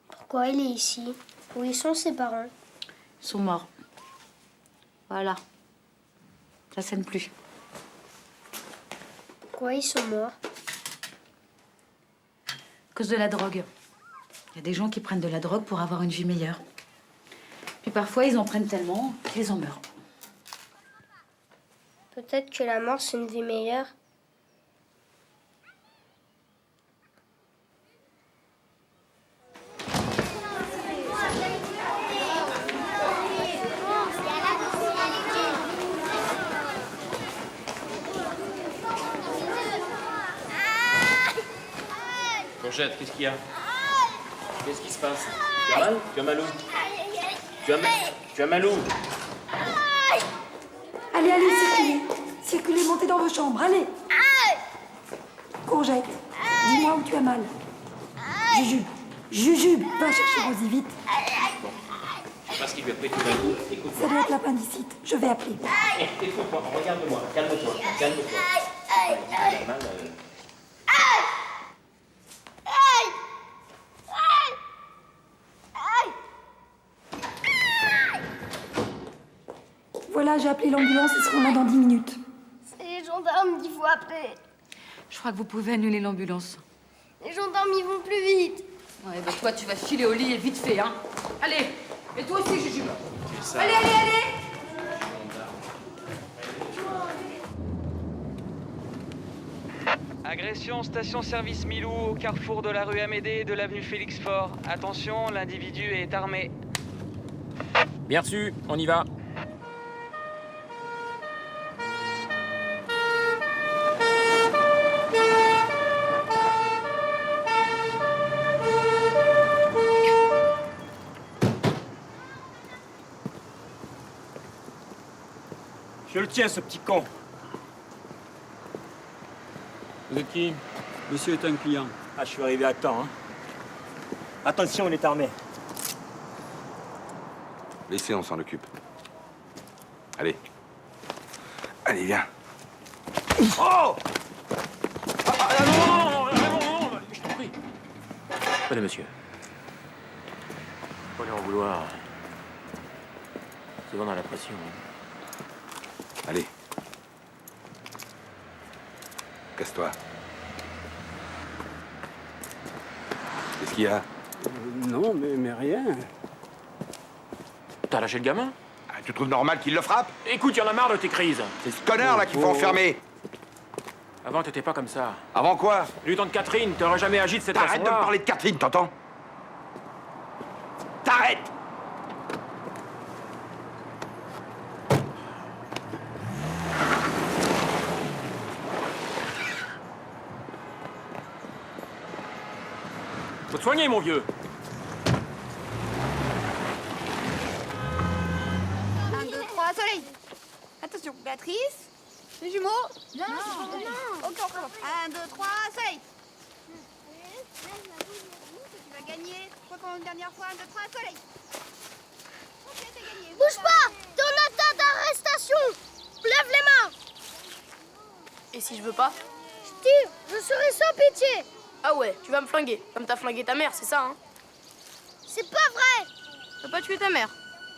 Pourquoi il est ici? Où ils sont ses parents? Ils sont morts. Voilà. Ça saigne plus. Pourquoi ils sont morts? À cause de la drogue. Il y a des gens qui prennent de la drogue pour avoir une vie meilleure. Puis parfois, ils en prennent tellement qu'ils en meurent. Peut-être que la mort, c'est une vie meilleure. Courgette, qu'est-ce qu'il y a? Qu'est-ce qui se passe? Tu as mal? Tu as mal où? Tu as mal où? Allez, allez, circulez. Circulez, montez dans vos chambres, allez. Courgette, dis-moi où tu as mal. Jujube, Jujube, va chercher Rosie, vite. Je sais pas ce qui lui a pris tout d'un coup. Ça Écoute-moi. doit être l'appendicite, je vais appeler. Écoute-moi, regarde-moi. Calme-toi, calme-toi. Tu as mal, Voilà, j'ai appelé l'ambulance, ils seront là dans 10 minutes. C'est les gendarmes qu'il faut appeler. Je crois que vous pouvez annuler l'ambulance. Les gendarmes, ils vont plus vite. Ouais, bah toi, tu vas filer au lit et vite fait, hein. Allez, et toi aussi, Jujube. ça. Allez, allez, allez. Agression station-service Milou au carrefour de la rue Amédée et de l'avenue Félix-Faure. Attention, l'individu est armé. Bien reçu, on y va. Je le tiens, ce petit con. Vous êtes qui? Monsieur est un client. Ah, je suis arrivé à temps, hein. Attention, il est armé. Laissez, on s'en occupe. Allez. Allez, viens. Oh! Non, je t'en prie. Allez, monsieur. Faut pas lui en vouloir. Souvent dans la pression. Allez. Casse-toi. Qu'est-ce qu'il y a? Non, mais rien. T'as lâché le gamin? Ah, tu trouves normal qu'il le frappe? Écoute, y'en a marre de tes crises. C'est ce connard là qu'il faut enfermer. Avant, t'étais pas comme ça. Avant quoi? Du temps de Catherine, t'aurais jamais agi de cette façon-là. Arrête de me parler de Catherine, t'entends? T'arrêtes! Faut te soigner, mon vieux. 1, 2, 3, soleil. Attention, Béatrice. Les jumeaux. Non, ok, on recommence. 1, 2, 3, soleil. Tu vas gagner. Je recommence une dernière fois. 1, 2, 3, soleil. Ok, t'as gagné. Bouge pas! T'es en état d'arrestation! Lève les mains! Et si je veux pas? Je tire! Je serai sans pitié! Ah ouais, tu vas me flinguer. Comme t'as flingué ta mère, c'est ça, hein? C'est pas vrai! T'as pas tué ta mère?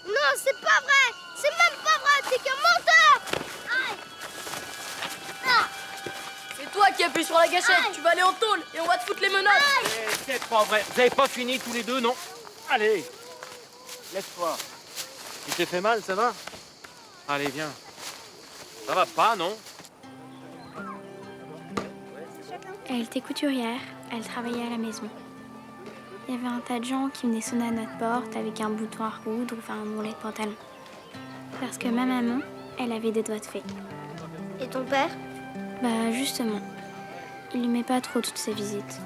Non, c'est pas vrai! C'est même pas vrai! T'es qu'un menteur! Aïe! Ah! C'est toi qui appuies sur la gâchette. Tu vas aller en tôle et on va te foutre les menottes. C'est pas vrai. Vous avez pas fini tous les deux, non? Allez. Laisse-toi. Tu t'es fait mal, ça va? Allez, viens. Ça va pas, non? Elle était couturière, elle travaillait à la maison. Il y avait un tas de gens qui venaient sonner à notre porte avec un bouton à recoudre ou enfin un mollet de pantalon. Parce que ma maman, elle avait des doigts de fée. Et ton père? Bah justement, il aimait pas trop toutes ces visites.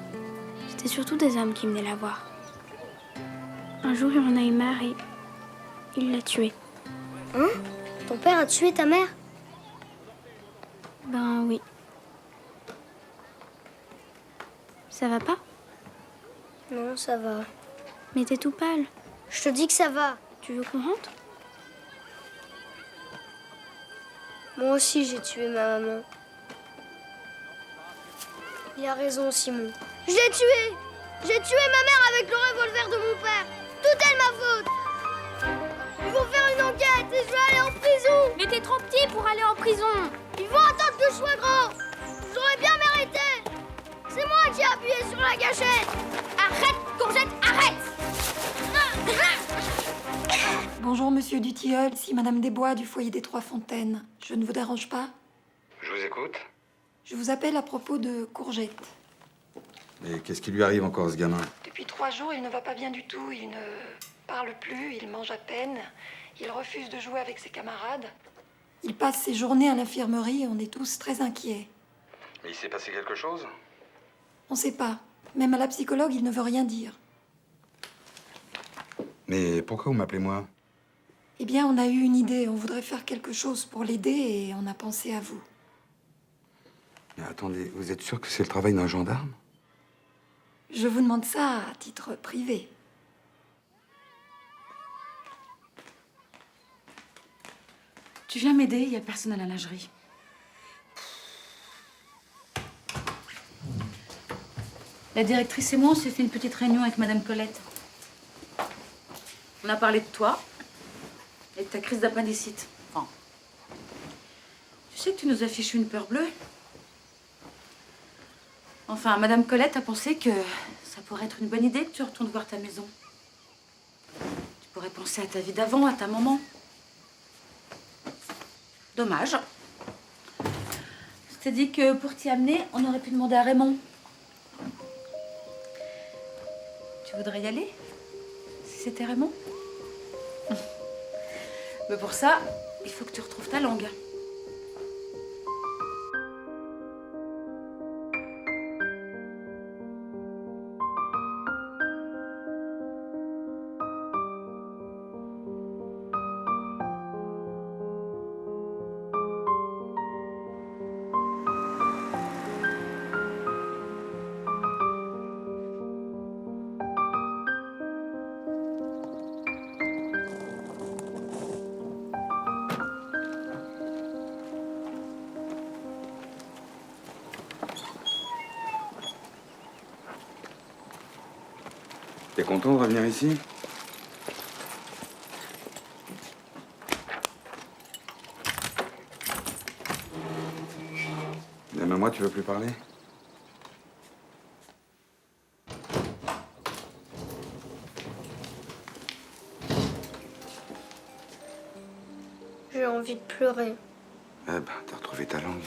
C'était surtout des hommes qui venaient la voir. Un jour, il en a eu marre et il l'a tuée. Hein? Ton père a tué ta mère? Ben oui. Ça va pas? Non, ça va. Mais t'es tout pâle. Je te dis que ça va. Tu veux qu'on rentre? Moi aussi, j'ai tué ma maman. Il a raison, Simon. Je l'ai tué! J'ai tué ma mère avec le revolver de mon père. Tout est de ma faute. Ils vont faire une enquête et je vais aller en prison. Mais t'es trop petit pour aller en prison. Ils vont attendre que je sois grand. J'aurais bien mérité. C'est moi qui ai appuyé sur la gâchette. Arrête, Courgette, arrête! Bonjour. Bonjour, monsieur Dutilleul, ici madame Desbois du foyer des Trois Fontaines. Je ne vous dérange pas? Je vous écoute. Je vous appelle à propos de Courgette. Mais qu'est-ce qui lui arrive encore, ce gamin? Depuis 3 jours, il ne va pas bien du tout. Il ne parle plus, il mange à peine. Il refuse de jouer avec ses camarades. Il passe ses journées à l'infirmerie et on est tous très inquiets. Mais il s'est passé quelque chose? On ne sait pas. Même à la psychologue, il ne veut rien dire. Mais pourquoi vous m'appelez moi? Eh bien, on a eu une idée. On voudrait faire quelque chose pour l'aider et on a pensé à vous. Mais attendez, vous êtes sûr que c'est le travail d'un gendarme? Je vous demande ça à titre privé. Tu viens m'aider, il y a personne à la lingerie. La directrice et moi, on s'est fait une petite réunion avec Madame Colette. On a parlé de toi et de ta crise d'appendicite. Enfin, tu sais que tu nous as fichu une peur bleue. Enfin, Madame Colette a pensé que ça pourrait être une bonne idée que tu retournes voir ta maison. Tu pourrais penser à ta vie d'avant, à ta maman. Dommage. Je t'ai dit que pour t'y amener, on aurait pu demander à Raymond. Tu voudrais y aller? Si c'était Raymond? Mais pour ça, il faut que tu retrouves ta langue. T'es content de revenir ici? Même à moi, tu veux plus parler? J'ai envie de pleurer. Eh ben, t'as retrouvé ta langue.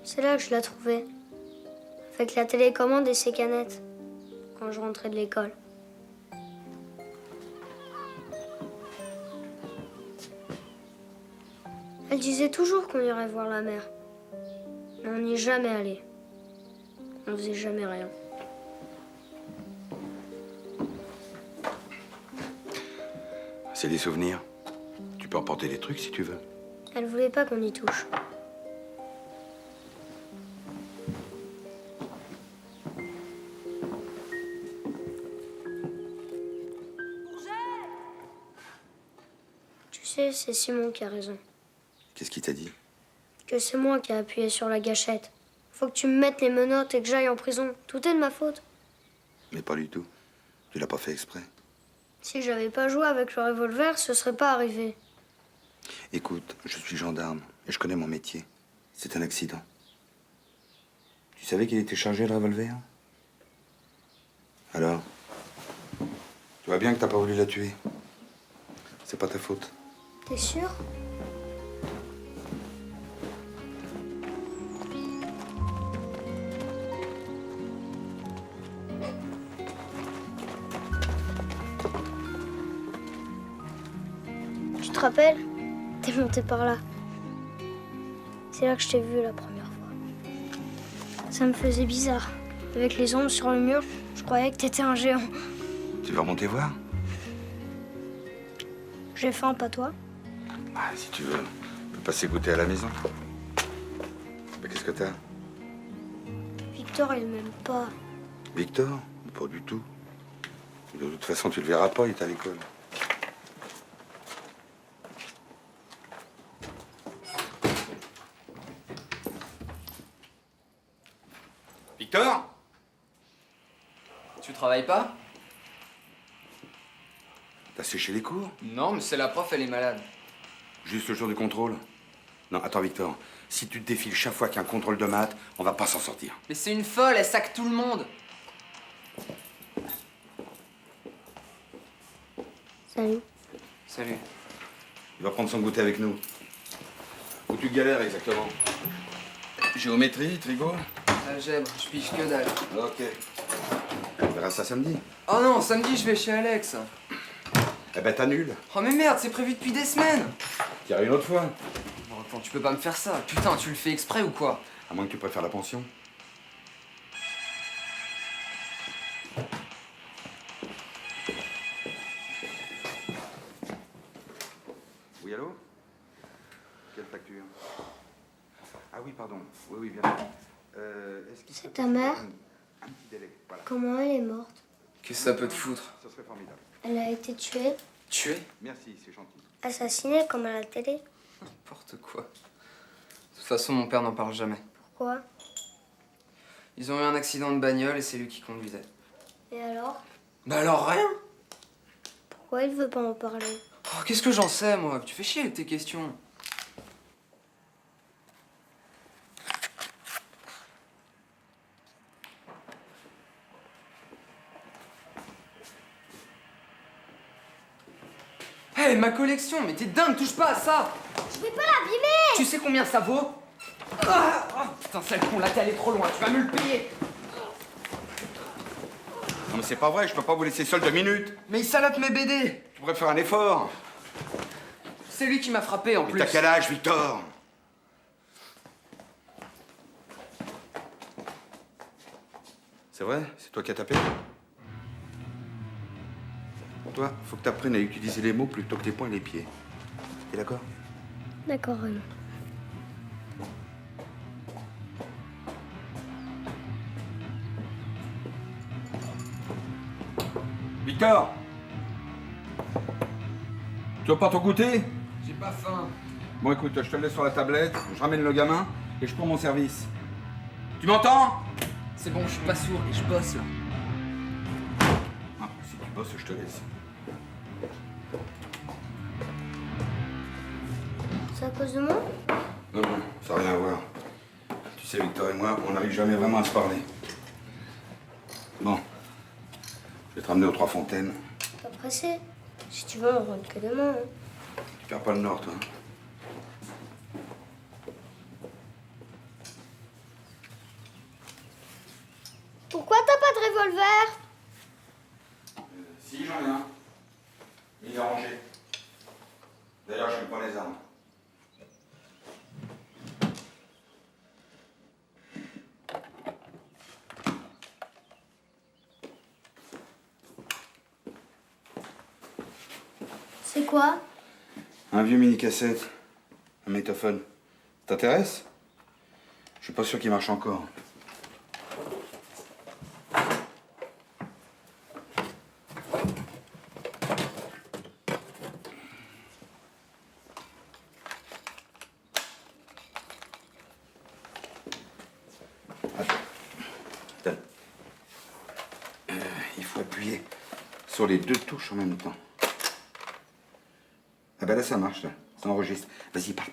C'est là que je l'ai trouvée. Avec la télécommande et ses canettes. Quand je rentrais de l'école. Elle disait toujours qu'on irait voir la mer. Mais on n'y est jamais allé. On faisait jamais rien. C'est des souvenirs. Tu peux emporter des trucs si tu veux. Elle voulait pas qu'on y touche. Tu sais, c'est Simon qui a raison. Qu'est-ce qu'il t'a dit? Que c'est moi qui ai appuyé sur la gâchette. Faut que tu me mettes les menottes et que j'aille en prison. Tout est de ma faute. Mais pas du tout. Tu l'as pas fait exprès. Si j'avais pas joué avec le revolver, ce serait pas arrivé. Écoute, je suis gendarme et je connais mon métier. C'est un accident. Tu savais qu'il était chargé le revolver? Alors? Tu vois bien que t'as pas voulu la tuer. C'est pas ta faute. T'es sûr? Tu te rappelles? T'es monté par là. C'est là que je t'ai vu la première fois. Ça me faisait bizarre. Avec les ombres sur le mur, je croyais que t'étais un géant. Tu veux remonter voir? J'ai faim, pas toi? Ah, si tu veux, on peut passer goûter à la maison. Mais qu'est-ce que t'as? Victor, il m'aime pas. Victor? Pas du tout. De toute façon, tu le verras pas, il est à l'école. Victor? Tu travailles pas? T'as séché les cours? Non, mais c'est la prof, elle est malade. Juste le jour du contrôle? Non, attends, Victor. Si tu te défiles chaque fois qu'il y a un contrôle de maths, on va pas s'en sortir. Mais c'est une folle, elle sac tout le monde. Salut. Salut. Il va prendre son goûter avec nous. Où tu galères exactement? Géométrie, trigo? Algèbre, je pige que dalle. Ok. On verra ça samedi. Oh non, samedi, je vais chez Alex. Eh ben, t'annules. Oh mais merde, c'est prévu depuis des semaines. T'iras une autre fois. Bon, attends, tu peux pas me faire ça. Putain, tu le fais exprès ou quoi? À moins que tu préfères la pension. Oui, allô? Quelle facture? Ah oui, pardon. Oui, bien sûr. Est-ce qu'il C'est ta mère? un petit délai, voilà. Comment elle est morte? Qu'est-ce que ça peut te foutre? Ce serait formidable. Elle a été tuée? Tuée? Merci, c'est gentil. Assassinée comme à la télé? N'importe quoi. De toute façon, mon père n'en parle jamais. Pourquoi? Ils ont eu un accident de bagnole et c'est lui qui conduisait. Et alors? Bah alors rien. Pourquoi il veut pas en parler? Oh, qu'est-ce que j'en sais, moi? Tu fais chier avec tes questions. Hé, ma collection, mais t'es dingue, touche pas à ça! Je vais pas l'abîmer! Tu sais combien ça vaut? Ah, oh, putain, sale con, là t'es allé trop loin, tu vas me le payer! Non mais c'est pas vrai, je peux pas vous laisser seul 2 minutes. Mais il salope mes BD! Tu pourrais faire un effort. C'est lui qui m'a frappé en Mais plus. t'as quel âge, Victor? C'est vrai? C'est toi qui as tapé? Toi, faut que t'apprennes à utiliser les mots plutôt que les poings et les pieds. T'es d'accord? D'accord, Renaud. Victor! Tu veux pas ton goûter? J'ai pas faim. Bon écoute, je te le laisse sur la tablette, je ramène le gamin et je prends mon service. Tu m'entends? C'est bon, je suis pas sourd et je bosse là. Ah, si tu bosses, je te laisse. C'est à cause de moi? Non, ça n'a rien à voir. Tu sais, Victor et moi, on n'arrive jamais vraiment à se parler. Bon, je vais te ramener aux Trois Fontaines. Pas pressé. Si tu veux, on rentre que demain. Hein. Tu perds pas le nord, toi. Pourquoi t'as pas de revolver? Si, j'en ai un. Mais il est rangé. D'ailleurs, je n'aime pas les armes. C'est quoi? Un vieux mini-cassette. Un magnétophone. T'intéresse? Je suis pas sûr qu'il marche encore. Attends. Il faut appuyer sur les 2 touches en même temps. Ah ben là, ça marche, là. Ça enregistre. Vas-y, parle.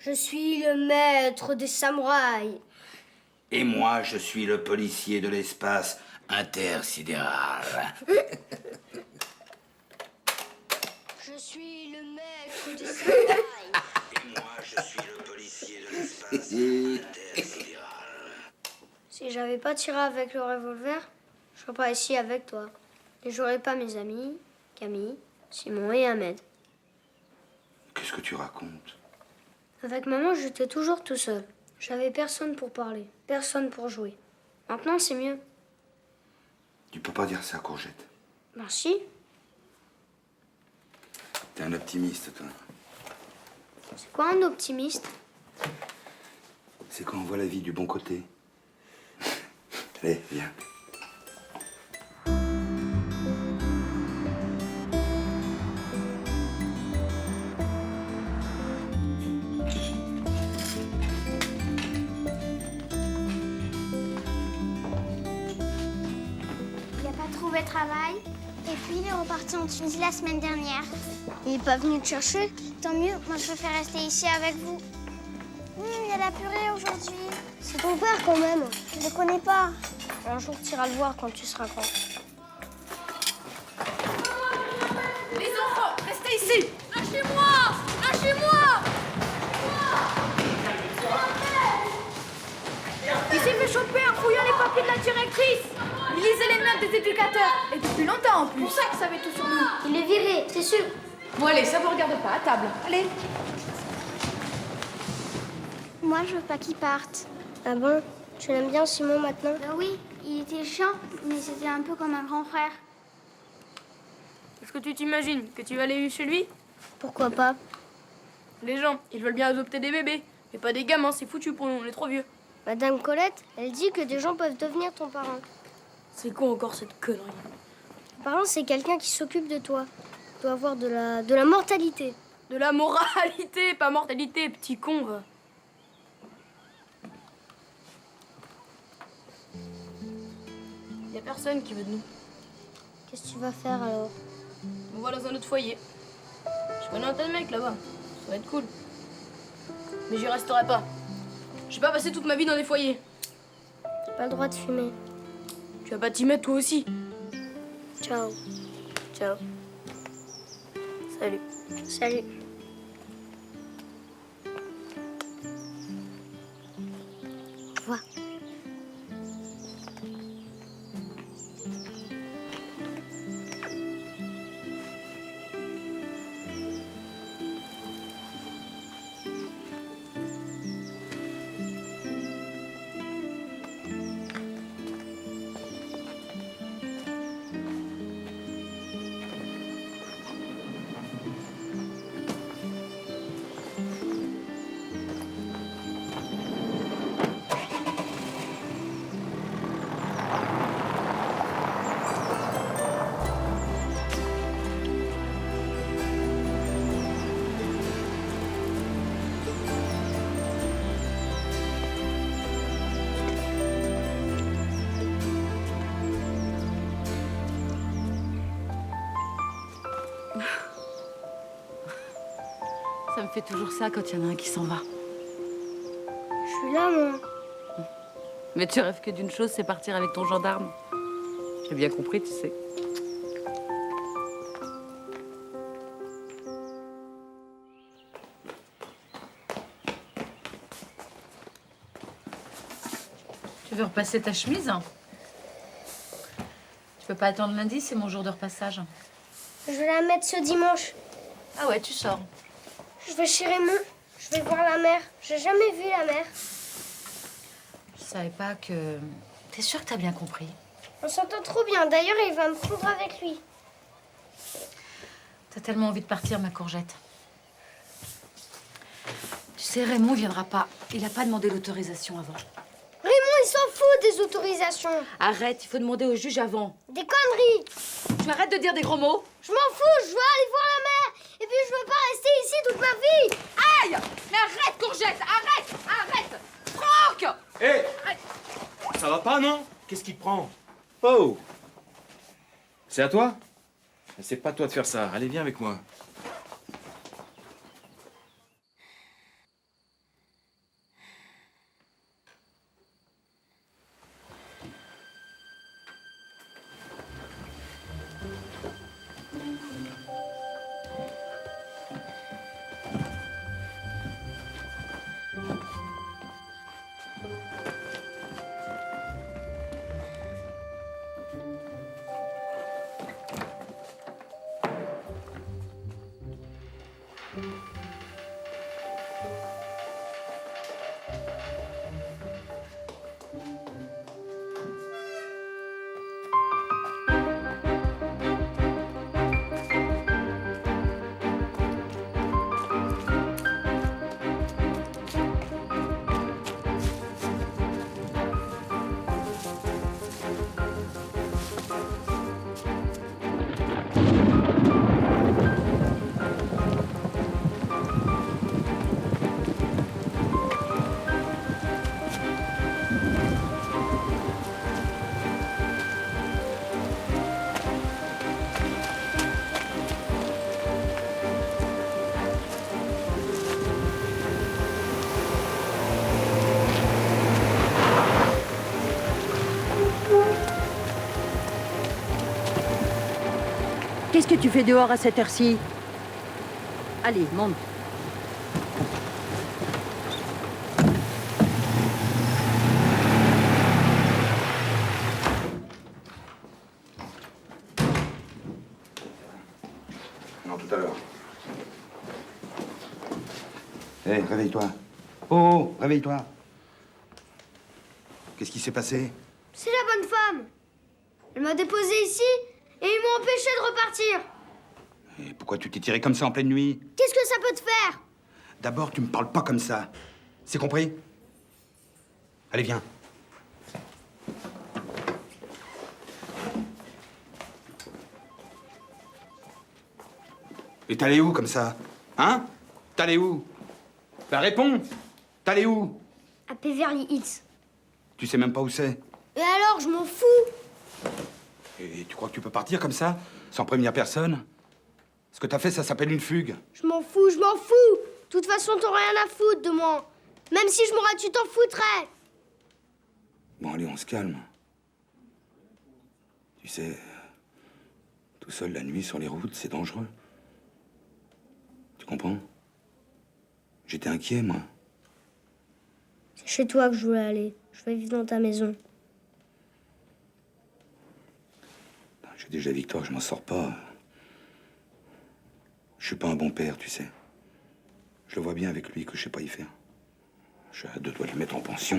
Je suis le maître des samouraïs. Et moi, je suis le policier de l'espace intersidéral. Je suis le maître des samouraïs. Et moi, je suis le policier de l'espace intersidéral. Si j'avais pas tiré avec le revolver, je serais pas ici avec toi. Et j'aurais pas mes amis, Camille, Simon et Ahmed. Qu'est-ce que tu racontes? Avec maman, j'étais toujours tout seul. J'avais personne pour parler, personne pour jouer. Maintenant, c'est mieux. Tu peux pas dire ça, Courgette. Ben si. T'es un optimiste, toi. C'est quoi un optimiste? C'est quand on voit la vie du bon côté. Allez, viens. Il a pas trouvé travail? Et puis il est reparti en Tunisie la semaine dernière. Il n'est pas venu te chercher? Tant mieux, moi je préfère rester ici avec vous. Il y a la purée aujourd'hui. C'est ton père quand même. Je le connais pas. Un jour tu iras le voir quand tu seras grand. Les enfants, restez ici. Lâchez-moi. Lâchez-moi. Il s'est fait choper en fouillant les papiers de la directrice. Il lisait les notes des éducateurs. Et depuis longtemps en plus. C'est pour ça qu'il savait tout sur nous. Il est viré, c'est sûr. Bon, allez, ça vous regarde pas, à table. Allez. Moi, je veux pas qu'il parte. Ah bon? Tu l'aimes bien, Simon, maintenant? Oui, il était chiant, mais c'était un peu comme un grand frère. Est-ce que tu t'imagines que tu vas aller chez lui? Pourquoi pas? Les gens, ils veulent bien adopter des bébés. Mais pas des gamins, c'est foutu pour nous, on est trop vieux. Madame Colette, elle dit que des gens peuvent devenir ton parent. C'est quoi encore cette connerie? Parent, c'est quelqu'un qui s'occupe de toi. Tu dois avoir de la mortalité. De la moralité, pas mortalité, petit con, va. Y a personne qui veut de nous. Qu'est-ce que tu vas faire alors? On va dans un autre foyer. Je connais un tas de mecs là-bas. Ça va être cool. Mais j'y resterai pas. Je vais pas passer toute ma vie dans des foyers. T'as pas le droit de fumer. Tu vas pas t'y mettre toi aussi. Ciao. Ciao. Salut. Salut. Au revoir. Ça me fait toujours ça quand il y en a un qui s'en va. Je suis là, moi. Mais tu rêves que d'une chose, c'est partir avec ton gendarme. J'ai bien compris, tu sais. Tu veux repasser ta chemise? Tu peux pas attendre lundi, c'est mon jour de repassage. Je vais la mettre ce dimanche. Ah ouais, tu sors. Je vais chez Raymond. Je vais voir la mer. J'ai jamais vu la mer. Je savais pas que... T'es sûre que t'as bien compris? On s'entend trop bien. D'ailleurs, il va me prendre avec lui. T'as tellement envie de partir, ma courgette. Tu sais, Raymond viendra pas. Il a pas demandé l'autorisation avant. Raymond, il s'en fout des autorisations. Arrête, il faut demander au juge avant. Des conneries. Tu arrêtes de dire des gros mots? Je m'en fous, je veux aller voir la mer. Et puis, je veux pas rester ici toute ma vie. Aïe! Mais arrête, courgette! Arrête! Arrête! Franck! Hé! Ça va pas, non? Qu'est-ce qui te prend? Oh! C'est à toi? C'est pas à toi de faire ça. Allez, viens avec moi. Qu'est-ce que tu fais dehors à cette heure-ci? Allez, monte. Non, tout à l'heure. Hé, réveille-toi. Oh, réveille-toi. Qu'est-ce qui s'est passé? C'est la bonne femme. Elle m'a déposé ici et ils m'ont empêché de repartir. Et pourquoi tu t'es tiré comme ça en pleine nuit? Qu'est-ce que ça peut te faire? D'abord, tu me parles pas comme ça. C'est compris? Allez, viens. Et t'allais où comme ça? Hein? T'allais où? Bah réponds! T'allais où? À Beverly Hills. Tu sais même pas où c'est. Et alors, je m'en fous. Et tu crois que tu peux partir comme ça, sans prévenir personne? Ce que t'as fait, ça s'appelle une fugue. Je m'en fous, je m'en fous. De toute façon, t'auras rien à foutre de moi. Même si je mourrais, tu t'en foutrais. Bon, allez, on se calme. Tu sais, tout seul la nuit sur les routes, c'est dangereux. Tu comprends? J'étais inquiet, moi. C'est chez toi que je voulais aller. Je vais vivre dans ta maison. J'ai déjà Victor, je m'en sors pas. Je suis pas un bon père, tu sais. Je le vois bien avec lui que je sais pas y faire. Je suis à deux doigts de le mettre en pension.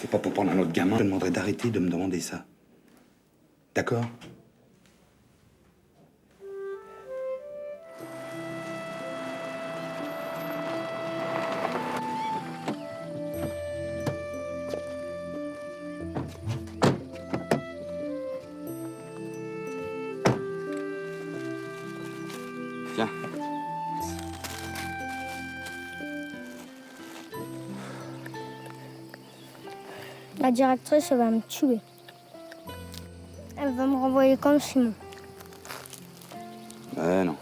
C'est pas pour prendre un autre gamin. Je te demanderais d'arrêter de me demander ça. D'accord? Tiens. La directrice, elle va me tuer. Elle va me renvoyer comme Simon. Ouais, non.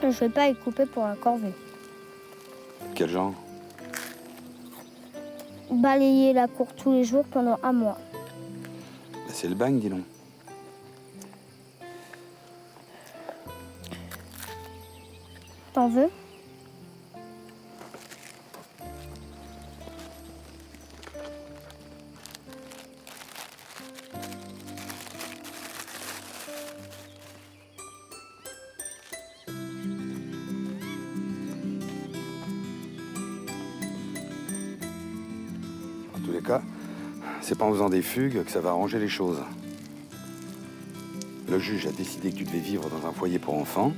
Je vais pas y couper pour la corvée. Quel genre? Balayer la cour tous les jours pendant un mois. Bah, c'est le bagne, dis donc. T'en veux? En tous les cas, c'est pas en faisant des fugues que ça va arranger les choses. Le juge a décidé que tu devais vivre dans un foyer pour enfants,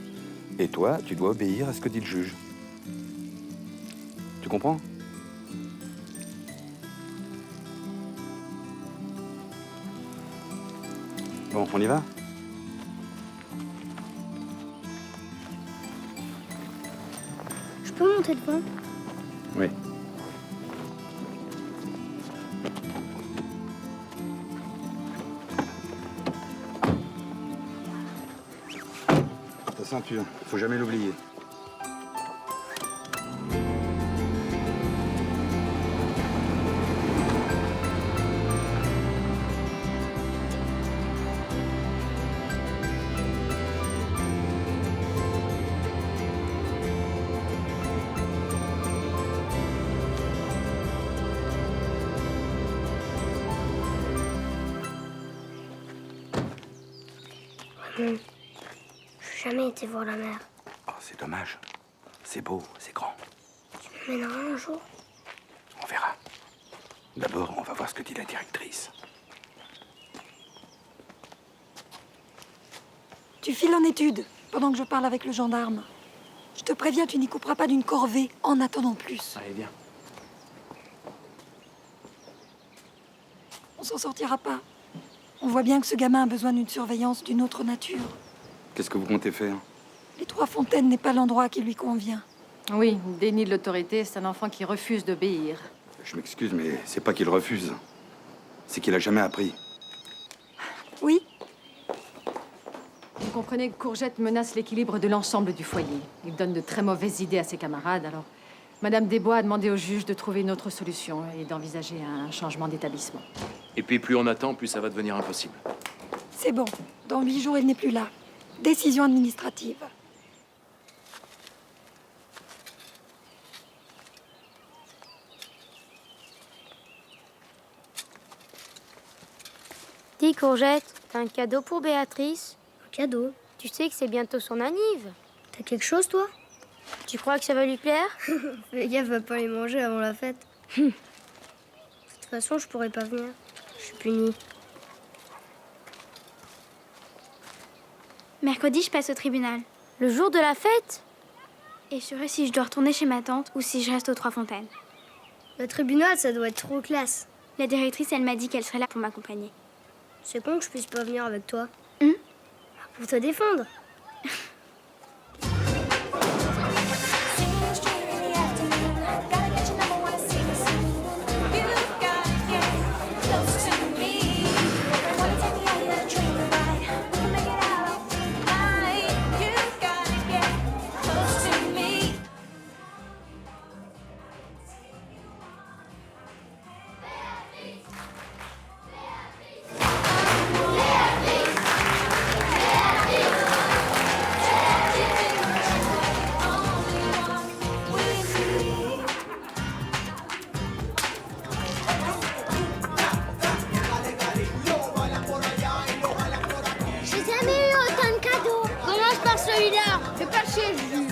et toi, tu dois obéir à ce que dit le juge. Tu comprends? Bon, on y va? Je peux monter devant? Oui. Ta ceinture, faut jamais l'oublier. J'ai jamais été voir la mer. Oh, c'est dommage. C'est beau, c'est grand. Tu m'emmèneras un jour? On verra. D'abord, on va voir ce que dit la directrice. Tu files en études pendant que je parle avec le gendarme. Je te préviens, tu n'y couperas pas d'une corvée en attendant plus. Allez, viens. On s'en sortira pas. On voit bien que ce gamin a besoin d'une surveillance d'une autre nature. Qu'est-ce que vous comptez faire? Les Trois Fontaines n'est pas l'endroit qui lui convient. Oui, déni de l'autorité, c'est un enfant qui refuse d'obéir. Je m'excuse, mais c'est pas qu'il refuse. C'est qu'il a jamais appris. Oui. Vous comprenez que Courgette menace l'équilibre de l'ensemble du foyer. Il donne de très mauvaises idées à ses camarades, alors Madame Desbois a demandé au juge de trouver une autre solution et d'envisager un changement d'établissement. Et puis plus on attend, plus ça va devenir impossible. C'est bon. Dans 8 jours, il n'est plus là. Décision administrative. Dis, Courgette, t'as un cadeau pour Béatrice? Un cadeau? Tu sais que c'est bientôt son anniv. T'as quelque chose, toi? Tu crois que ça va lui plaire? Fais gaffe, va pas les manger avant la fête. De toute façon, je pourrais pas venir. Je suis punie. Mercredi, je passe au tribunal. Le jour de la fête? Et je saurai si je dois retourner chez ma tante ou si je reste aux Trois Fontaines. Le tribunal, ça doit être trop classe. La directrice, elle m'a dit qu'elle serait là pour m'accompagner. C'est con que je puisse pas venir avec toi. Pour te défendre.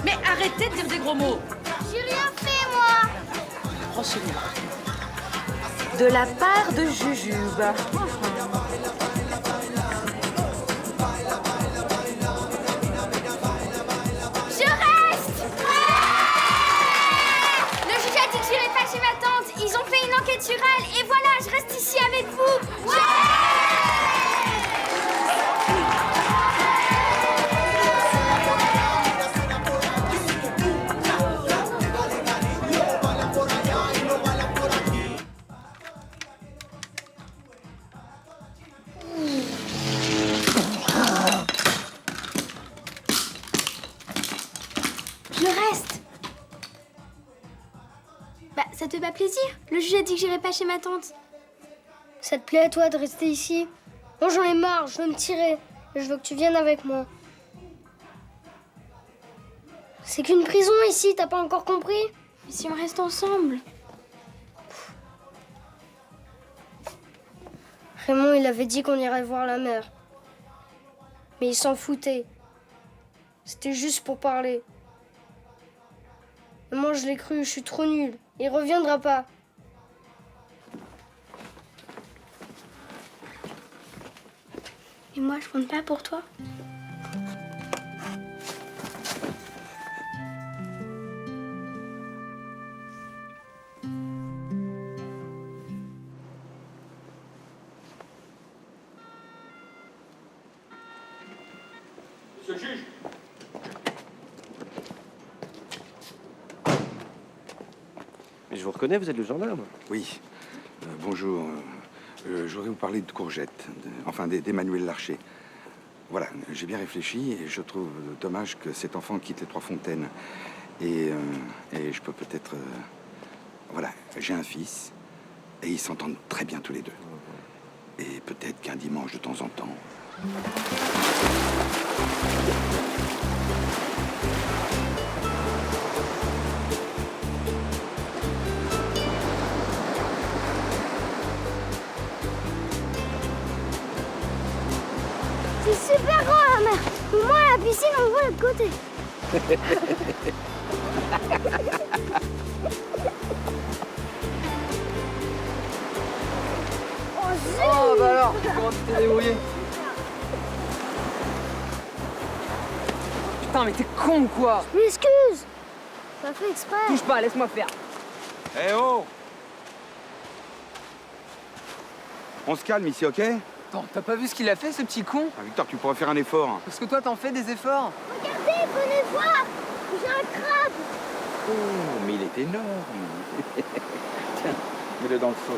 Mais arrêtez de dire des gros mots. J'ai rien fait, moi. Prends celui-là. De la part de Jujube. Je reste! Le juge a dit que j'irais pas chez ma tante. Ils ont fait une enquête sur elle. Et voilà, je reste ici avec vous. Ouais! Ça te fait pas plaisir? Le juge a dit que j'irais pas chez ma tante. Ça te plaît à toi de rester ici? Moi j'en ai marre, je veux me tirer. Et je veux que tu viennes avec moi. C'est qu'une prison ici, t'as pas encore compris? Mais si on reste ensemble? Raymond, il avait dit qu'on irait voir la mère. Mais il s'en foutait. C'était juste pour parler. Et moi je l'ai cru, je suis trop nulle. Il reviendra pas. Et moi, je compte pas pour toi? Monsieur le juge! Mais je vous reconnais, vous êtes le gendarme. Oui. Bonjour. Je voudrais vous parler de Courgette, enfin d'Emmanuel Larcher. Voilà, j'ai bien réfléchi et je trouve dommage que cet enfant quitte les Trois Fontaines. Et je peux peut-être... voilà, j'ai un fils et ils s'entendent très bien tous les deux. Et peut-être qu'un dimanche de temps en temps... C'est super grand la mer. Moi à la piscine on voit l'autre côté. Oh bah alors, comment tu t'es débrouillé? Putain mais t'es con ou quoi? Je m'excuse. Pas fait exprès. Touche pas, laisse-moi faire. Eh oh! On se calme ici, ok? Attends, t'as pas vu ce qu'il a fait ce petit con? Ah, Victor, tu pourrais faire un effort. Parce que toi t'en fais des efforts. Regardez, venez voir. J'ai un crabe. Oh, mais il est énorme. Tiens, mets-le dans le seau.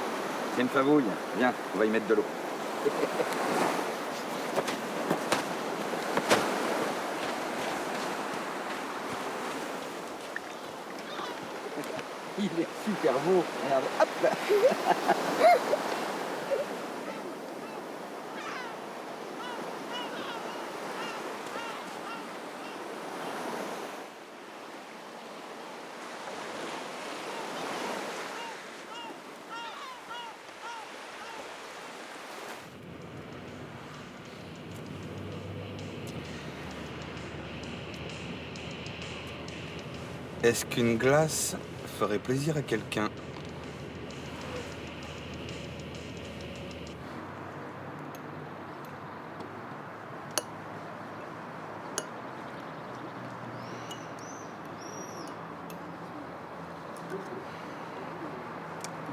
C'est une favouille. Viens, on va y mettre de l'eau. Il est super beau. Regarde, hop là. Est-ce qu'une glace ferait plaisir à quelqu'un?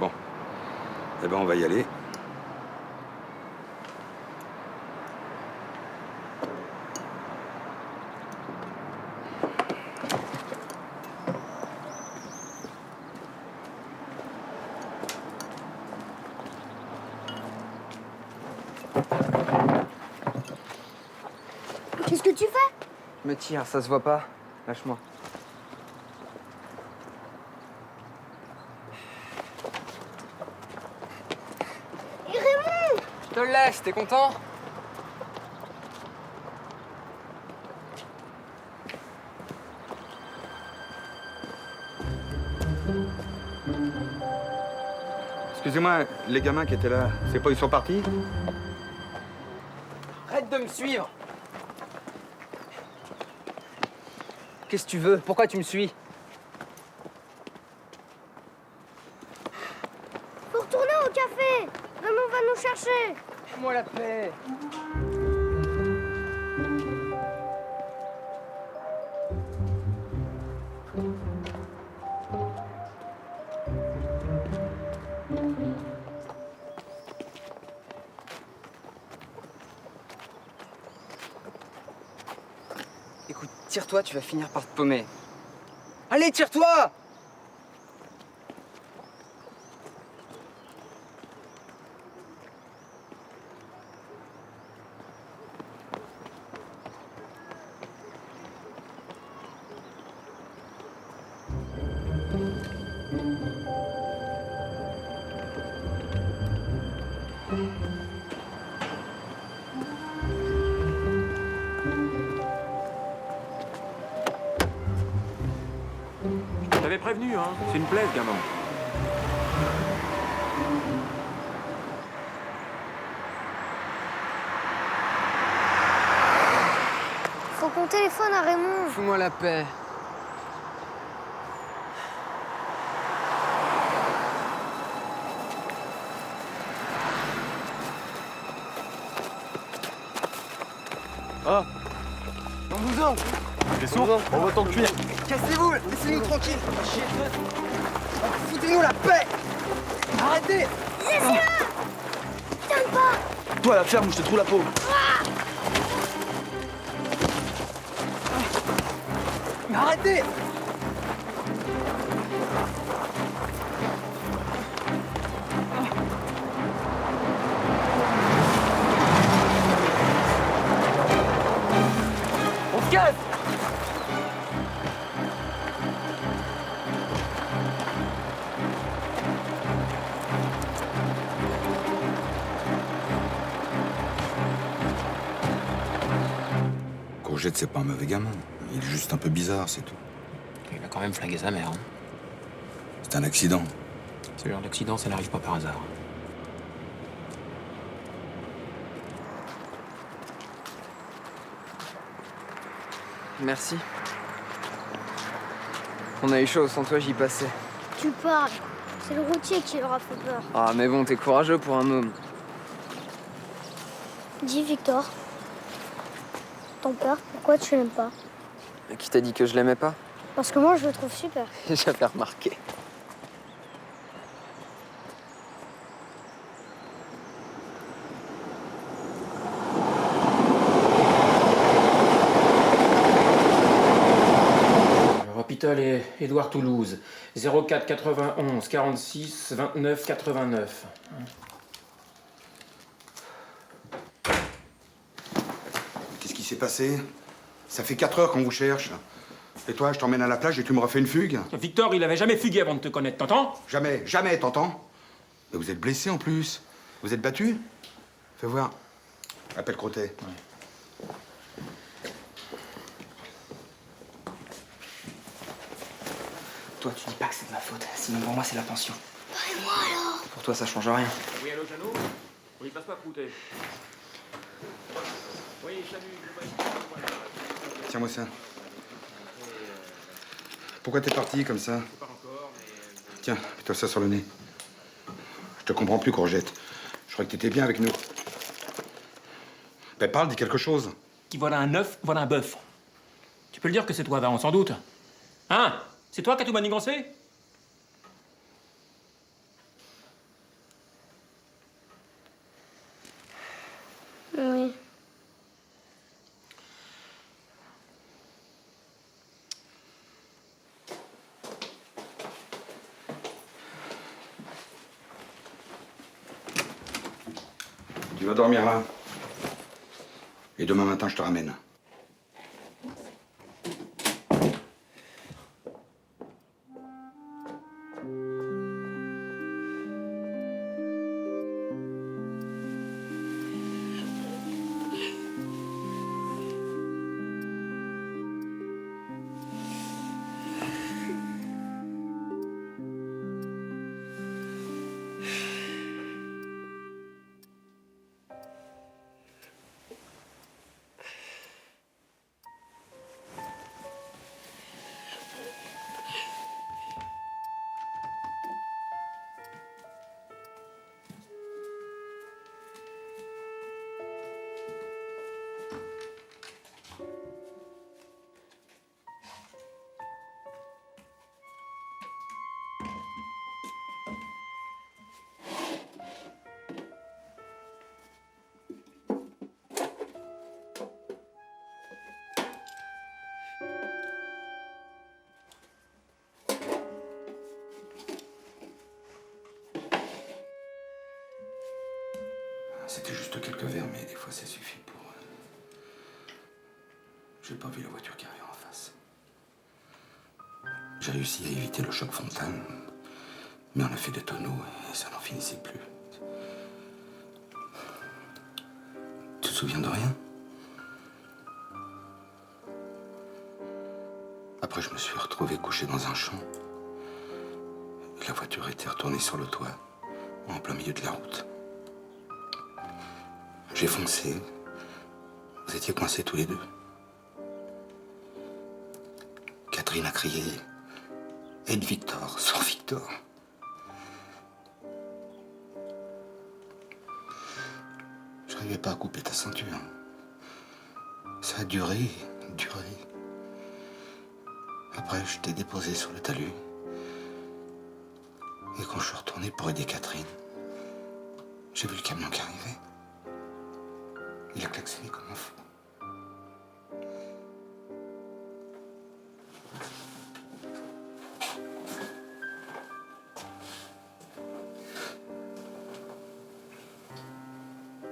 Bon. Eh ben, on va y aller. Qu'est-ce que tu fais? Me tire, ça se voit pas. Lâche-moi. Et Raymond! Je te laisse, t'es content? Excusez-moi, les gamins qui étaient là, c'est pas ils sont partis? Arrête de me suivre! Qu'est-ce que tu veux? Pourquoi tu me suis? Faut retourner au café! Raymond va nous chercher! Moi la paix! Écoute, tire-toi, tu vas finir par te paumer. Allez, tire-toi! Je t'avais prévenu, hein. C'est une plaie, ce gamin. Faut qu'on téléphone à Raymond. Fous-moi la paix. Ah, Bonjour. t'es sourd? On va t'en cuire. Cassez-vous, laissez-nous tranquille. Foutez-nous la paix. Arrêtez. Laisse-le! Donne pas! Toi, la ferme où je te trouve la peau. Mais arrêtez. On se casse! Courgette, c'est pas un mauvais gamin. Il est juste un peu bizarre, c'est tout. Il a quand même flingué sa mère. Hein. C'est un accident. Ce genre d'accident, ça n'arrive pas par hasard. Merci. On a eu chaud, sans toi j'y passais. Tu parles. C'est le routier qui leur a fait peur. Ah mais bon, t'es courageux pour un môme. Dis Victor. Ton père, pourquoi tu l'aimes pas? Qui t'a dit que je l'aimais pas? Parce que moi je le trouve super. J'avais remarqué. Hôpital et Édouard Toulouse. 04 91 46 29 89. Qu'est-ce qui s'est passé? Ça fait 4 heures qu'on vous cherche. Et toi, je t'emmène à la plage et tu me refais une fugue? Victor, il avait jamais fugué avant de te connaître, t'entends? Jamais, jamais, t'entends? Mais vous êtes blessé en plus. Vous êtes battu? Fais voir. Appelle Crottet. Toi, tu dis pas que c'est de ma faute. Sinon, pour moi, c'est la pension. Et moi alors? Pour toi, ça change rien. Oui, allô, Jeannot? Oui, passe pas Proutet. Oui, salut, Tiens-moi ça. Pourquoi t'es parti comme ça? Tiens, mets-toi ça sur le nez. Je te comprends plus, Courgette. Je crois que t'étais bien avec nous. Ben parle, dis quelque chose. Qui voilà un œuf, voilà un bœuf. Tu peux le dire que c'est toi, Varon, sans doute. Hein? C'est toi qui as tout manigancé? Oui. Tu vas dormir là. Et demain matin, je te ramène. C'était juste quelques verres, mais des fois ça suffit pour... J'ai pas vu la voiture qui arrivait en face. J'ai réussi à éviter le choc frontal, mais on a fait des tonneaux et ça n'en finissait plus. Tu te souviens de rien? Après, je me suis retrouvé couché dans un champ. Et la voiture était retournée sur le toit, en plein milieu de la route. J'ai foncé. Vous étiez coincés tous les deux. Catherine a crié « Aide Victor, sors Victor !» Je n'arrivais pas à couper ta ceinture. Ça a duré. Après, je t'ai déposé sur le talus. Et quand je suis retourné pour aider Catherine, j'ai vu le camion qui arrivait. Il a klaxonné comme un fou.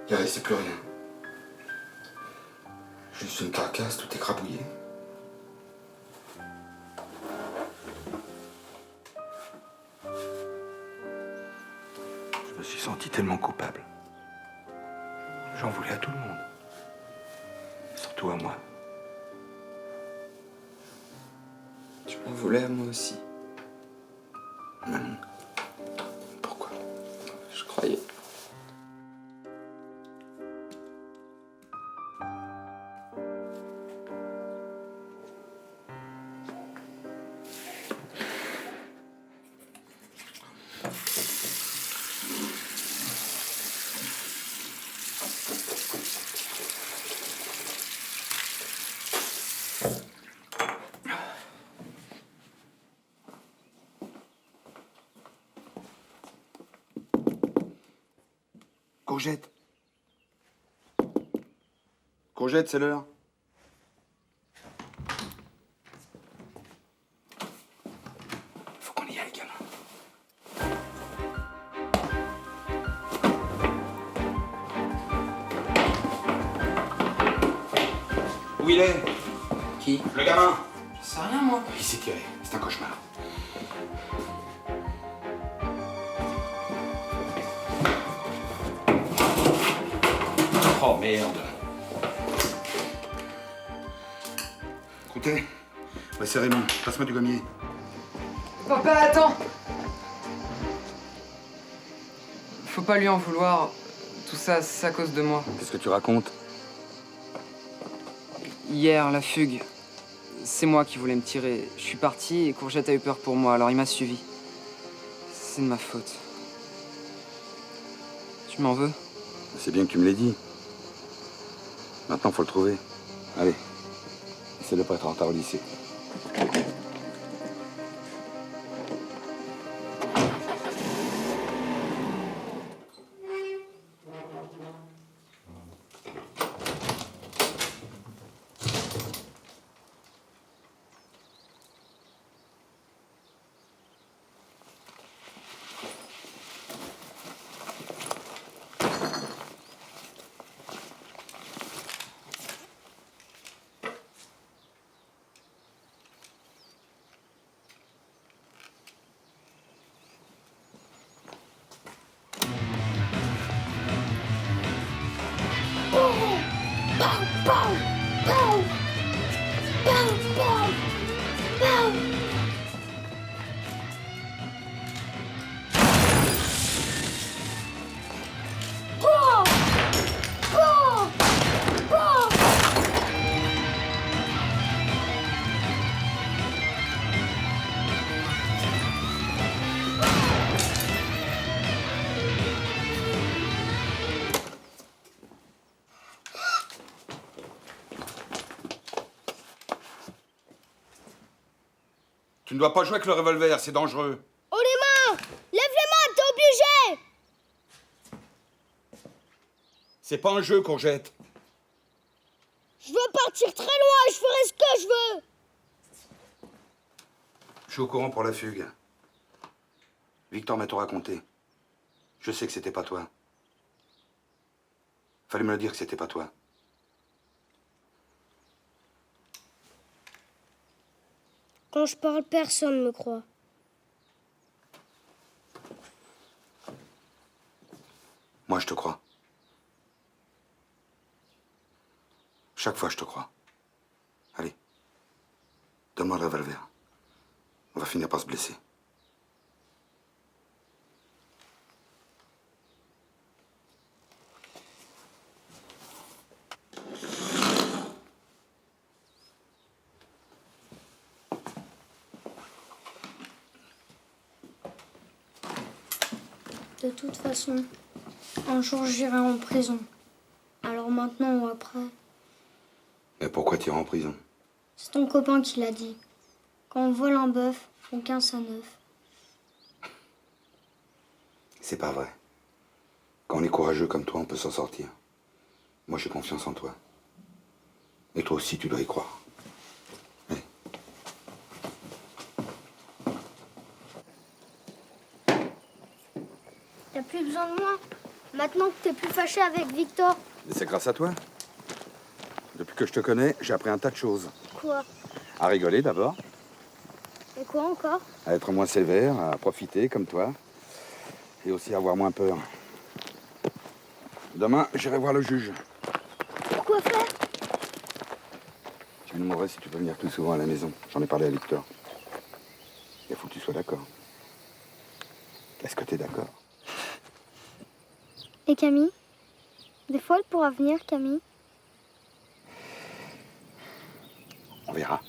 Il ne restait plus rien. Juste une carcasse, tout écrabouillé. Je me suis senti tellement coupable. J'en voulais à tout le monde. Surtout à moi. Tu m'en voulais à moi aussi. Non. Pourquoi? Je croyais. Courgette. Courgette, c'est l'heure. Faut qu'on y aille, gamin. Où il est? Qui? Le gamin. Je sais rien, moi. Il s'est tiré. C'est un cauchemar. Oh merde. Comté? Ouais, c'est Raymond. Passe-moi du gommier. Papa, attends! Faut pas lui en vouloir. Tout ça, c'est à cause de moi. Qu'est-ce que tu racontes? Hier, la fugue. C'est moi qui voulais me tirer. Je suis parti et Courgette a eu peur pour moi, alors il m'a suivi. C'est de ma faute. Tu m'en veux? C'est bien que tu me l'aies dit. Maintenant, faut le trouver. Allez, essaie de pas être en retard au lycée. Tu ne dois pas jouer avec le revolver, c'est dangereux. Oh les mains! Lève les mains, t'es obligé! C'est pas un jeu, Courgette. Je veux partir très loin et je ferai ce que je veux! Je suis au courant pour la fugue. Victor m'a tout raconté. Je sais que c'était pas toi. Fallait me le dire que c'était pas toi. Quand je parle, personne me croit. Moi, je te crois. Chaque fois, je te crois. Allez, donne-moi le revolver. On va finir par se blesser. De toute façon, un jour j'irai en prison. Alors maintenant ou après, Mais pourquoi tu iras en prison? c'est ton copain qui l'a dit. Quand on vole un bœuf, on quince un œuf. C'est pas vrai. Quand on est courageux comme toi, on peut s'en sortir. Moi, j'ai confiance en toi. Et toi aussi, tu dois y croire. T'as plus besoin de moi. Maintenant que t'es plus fâché avec Victor. Et c'est grâce à toi. Depuis que je te connais, j'ai appris un tas de choses. Quoi? À rigoler d'abord, Et quoi encore? à être moins sévère, à profiter comme toi, et aussi à avoir moins peur. Demain, j'irai voir le juge. Pourquoi faire? Tu me demanderais si tu peux venir plus souvent à la maison. J'en ai parlé à Victor. Il faut que tu sois d'accord. Est-ce que tu es d'accord? Et Camille? Des fois, elle pourra venir, Camille. On verra.